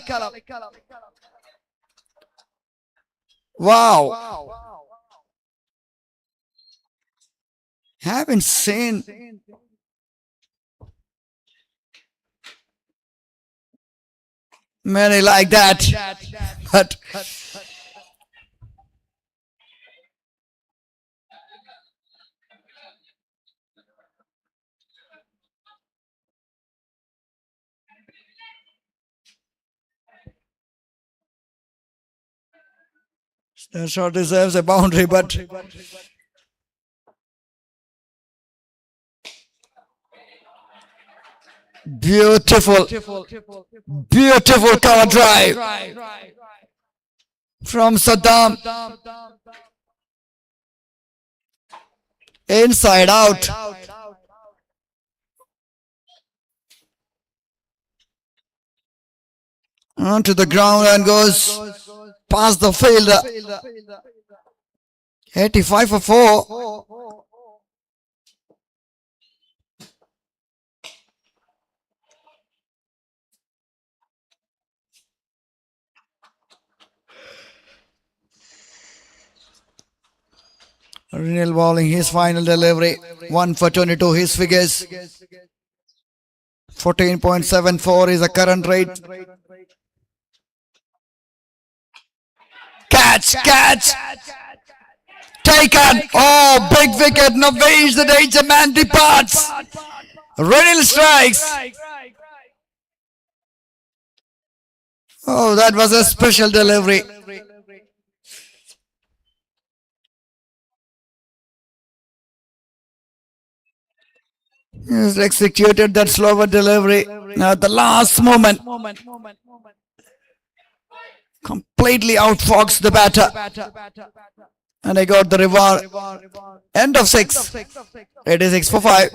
Wow. Haven't seen many like that. But that shot deserves a boundary, but beautiful cover drive from Saddam. Inside out. Onto the ground and goes past the fielder. 85 for 4. Renil bowling his final delivery. 1 for 22 his figures. 14.74 is the current rate. Catch! Taken! Oh, big wicket. Navesh, the danger man departs. Renil strikes. Oh, that was a special delivery. He's executed that slower delivery at the last moment. Completely outfoxed the batter. And I got the reward. End of 6. 86 for 5.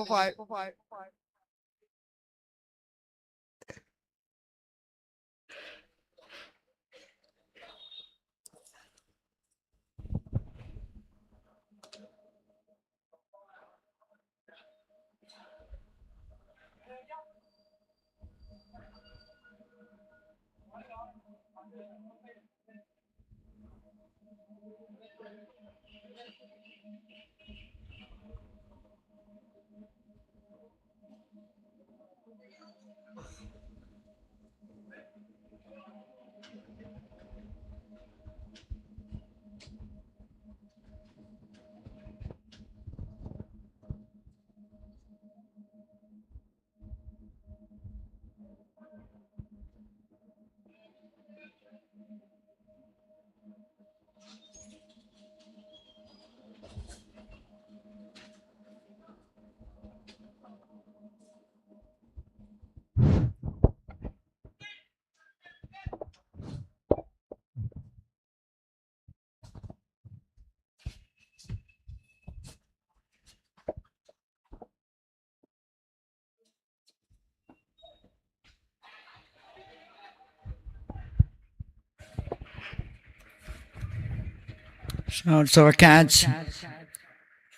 Shots of a catch.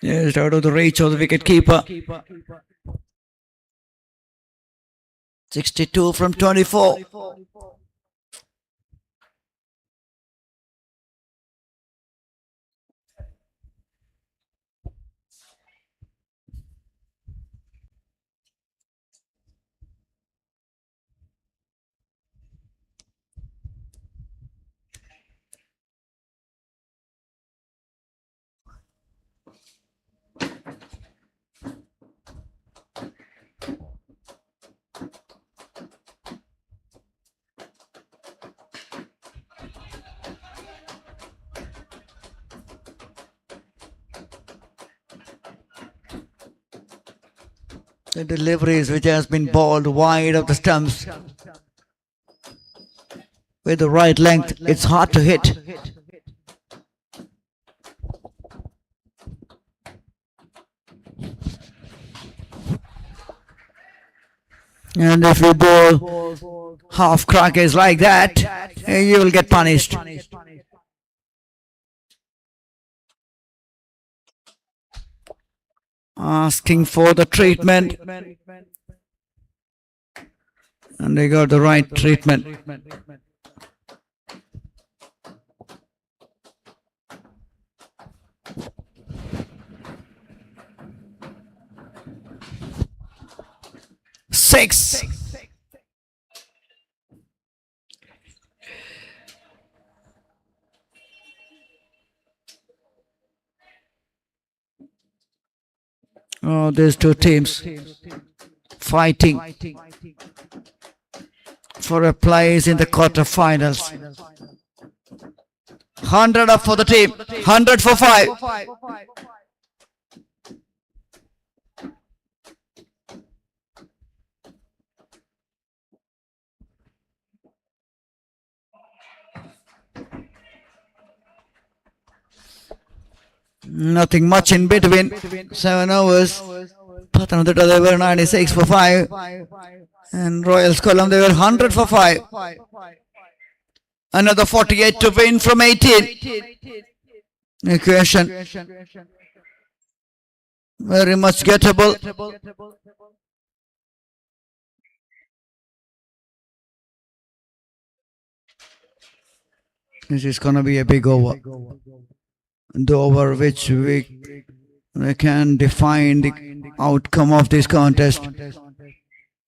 Just out of the reach of the wicket keeper. 62 from 24. The deliveries which has been balled wide of the stumps. With the right length, it's hard to hit. And if you bowl half crackers like that, you will get punished. Asking for the treatment. And they got the right treatment. Six. Oh, there's two teams fighting for a place in the quarterfinals. 100 up for the team. 100 for 5. Nothing much in between. 7 overs. PATHANAMTHITTA, they were 96 for 5. And Royals KOLLAM, they were 100 for 5. Another 48 to win from 18. Equation. Very much gettable. This is going to be a big over. The over which we can define the outcome of this contest.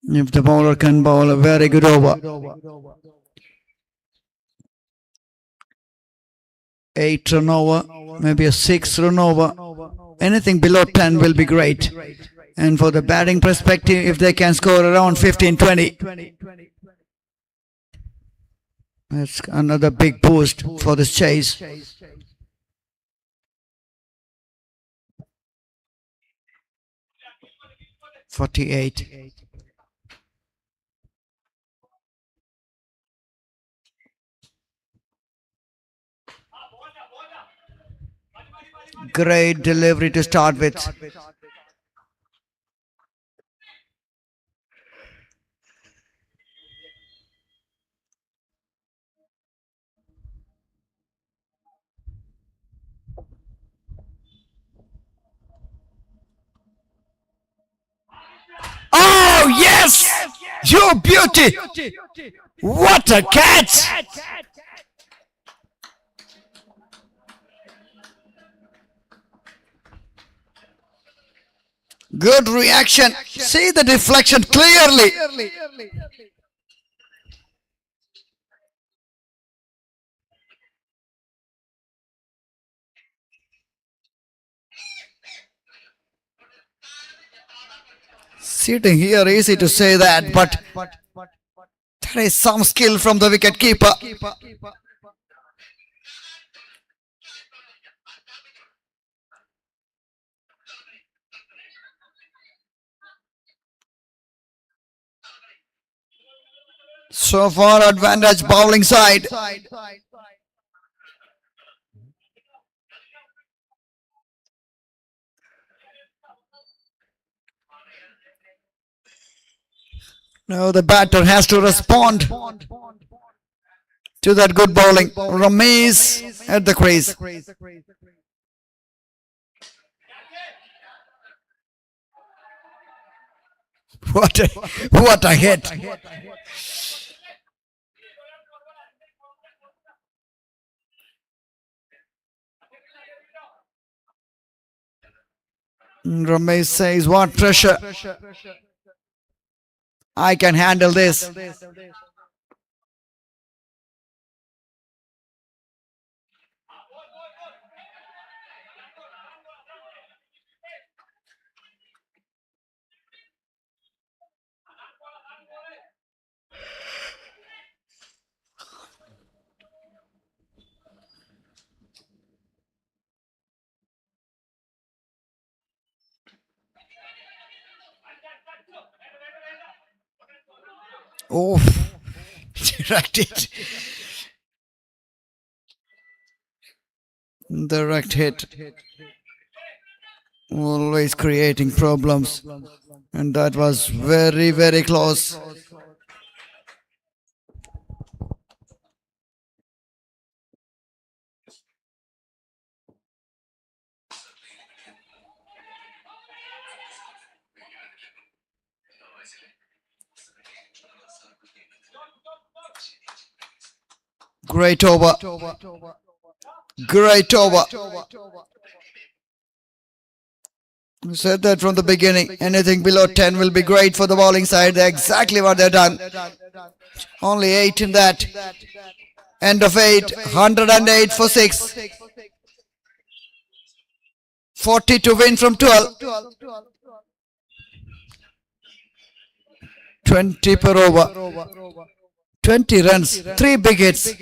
If the bowler can bowl a very good over. 8 run over, maybe a 6 run over. Anything below 10 will be great. And for the batting perspective, if they can score around 15-20. It's another big boost for this chase. "48. Great delivery to start with. Oh yes! You beauty! What a catch! Good reaction. See the deflection clearly. Sitting here, easy to say that, but there is some skill from the wicket keeper. So far, advantage bowling side. Now the batter has to respond to that good bowling. Ramesh at the crease. What a hit. Ramesh says, what pressure. I can handle this. Oh, direct hit. Direct hit. Always creating problems. And that was very, very close. Great over. Great over. I said that from the beginning. Anything below 10 will be great for the bowling side. They're exactly what they've done. Only 8 in that. End of 8. 108 for 6. 40 to win from 12. 20 per over. 20 runs. 3 big hits.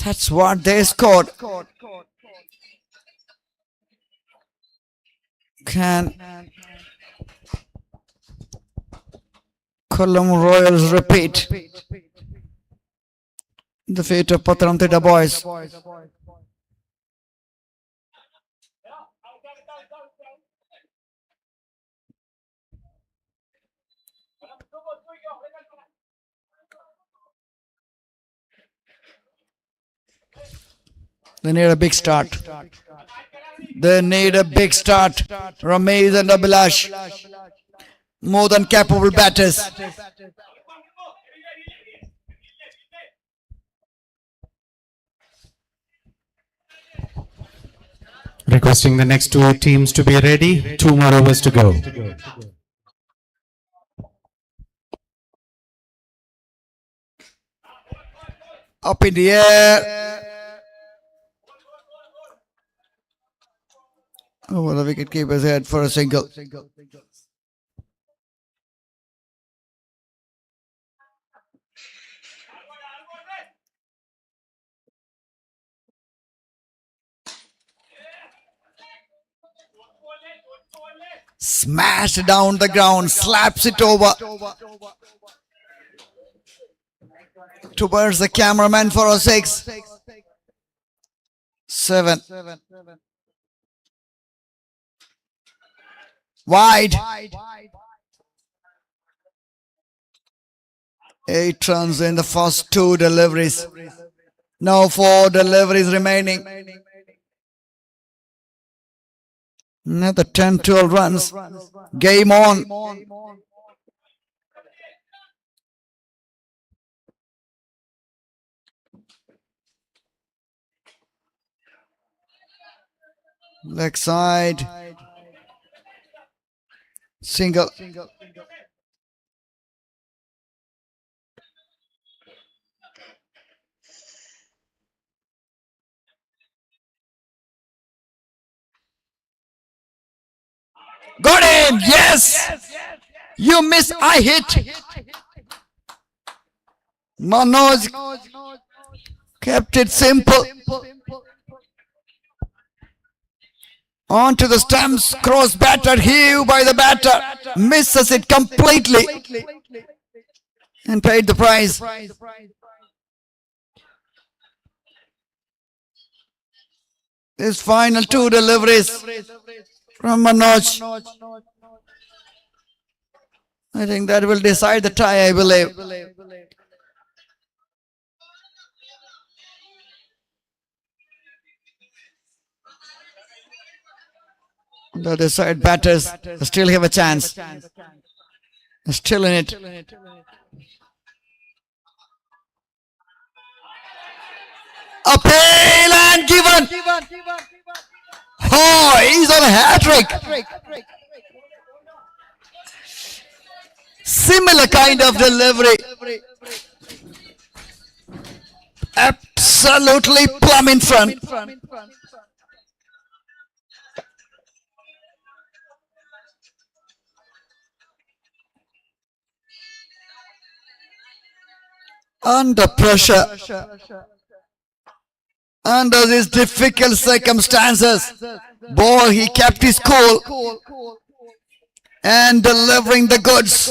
That's what they scored. Can KOLLAM Royals repeat the fate of PATHANAMTHITTA boys? They need a big start. They need a big start. Ramesh and Abhilash, more than capable batters. Requesting the next two teams to be ready. 2 more overs to go. Up in the air. Over the wicket keeper's head for a single. Smashed down the ground, slaps it over towards the cameraman for a 6. 7. Wide. 8 runs in the first 2 deliveries. Now 4 deliveries remaining. Another 10-12 runs. Game on. Leg side. Single. Got him! Yes! You miss, I hit. Manoj kept it simple. Onto the stumps, cross batter, heave by the batter. Misses it completely. And paid the prize. His final 2 deliveries from Manoj. I think that will decide the tie, I believe. The other side batters still have a chance. Still in it. Appeal and given. Oh, he's on a hat-trick. Similar kind of delivery. Absolutely plumb in front. Under pressure, under these difficult circumstances, boy, he kept his cool and delivering the goods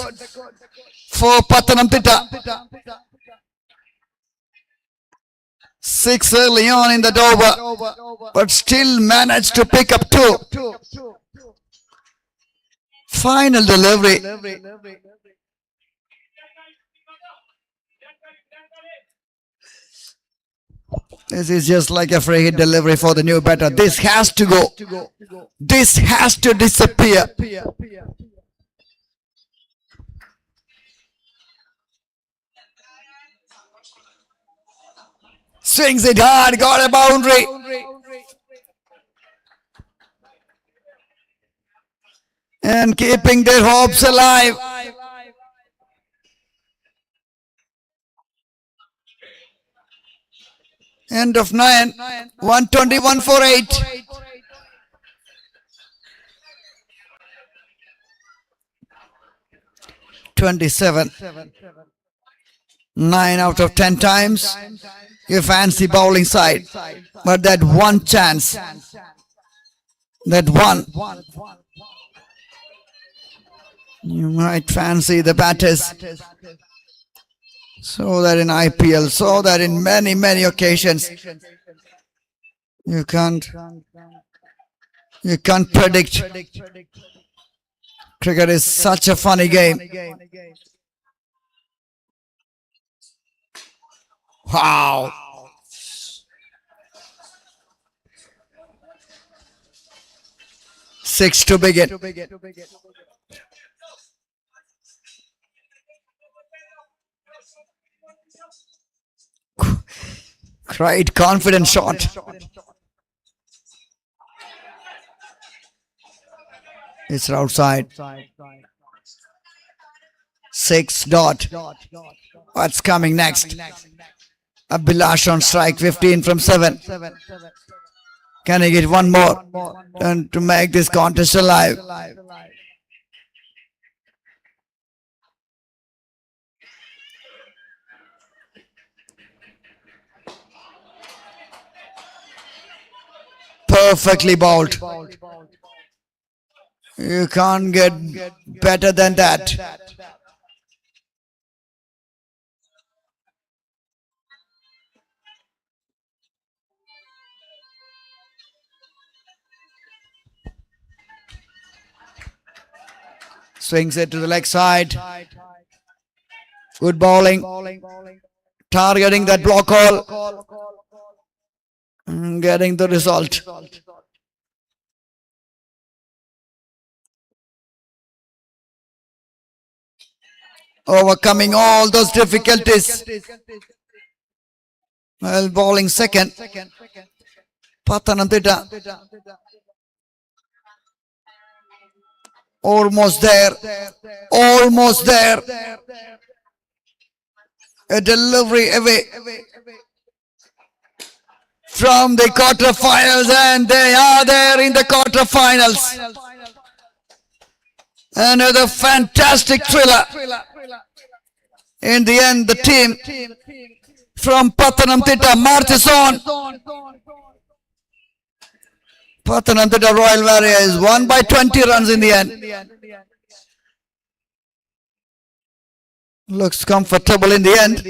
for PATHANAMTHITTA. 6 early on in the Dover, but still managed to pick up 2. Final delivery. This is just like a free hit delivery for the new batter. This has to go. This has to disappear. Swings it hard, got a boundary. And keeping their hopes alive. End of 9, 121 for 8. (27) 9 out of 10 times you fancy bowling side, but that one chance, that one, you might fancy the batters. So that in IPL, so that in many occasions, you can't predict. Cricket is such a funny game. Wow. Six to begin. Right, confident shot. It's outside. 6 dot. What's coming next? Abhilash on strike, 15 from 7. Can he get one more and to make this contest alive? Perfectly bowled. You can't get better than that. Swings it to the leg side. Good bowling. Targeting that block hole. Getting the result. Overcoming all those difficulties. Well, bowling second. PATHANAMTHITTA. Almost there. Almost there. A delivery away from the quarterfinals, and they are there in the quarterfinals. Another fantastic thriller. In the end, the team from PATHANAMTHITTA marches on. PATHANAMTHITTA Royal Warriors won by 20 runs in the end. Looks comfortable in the end.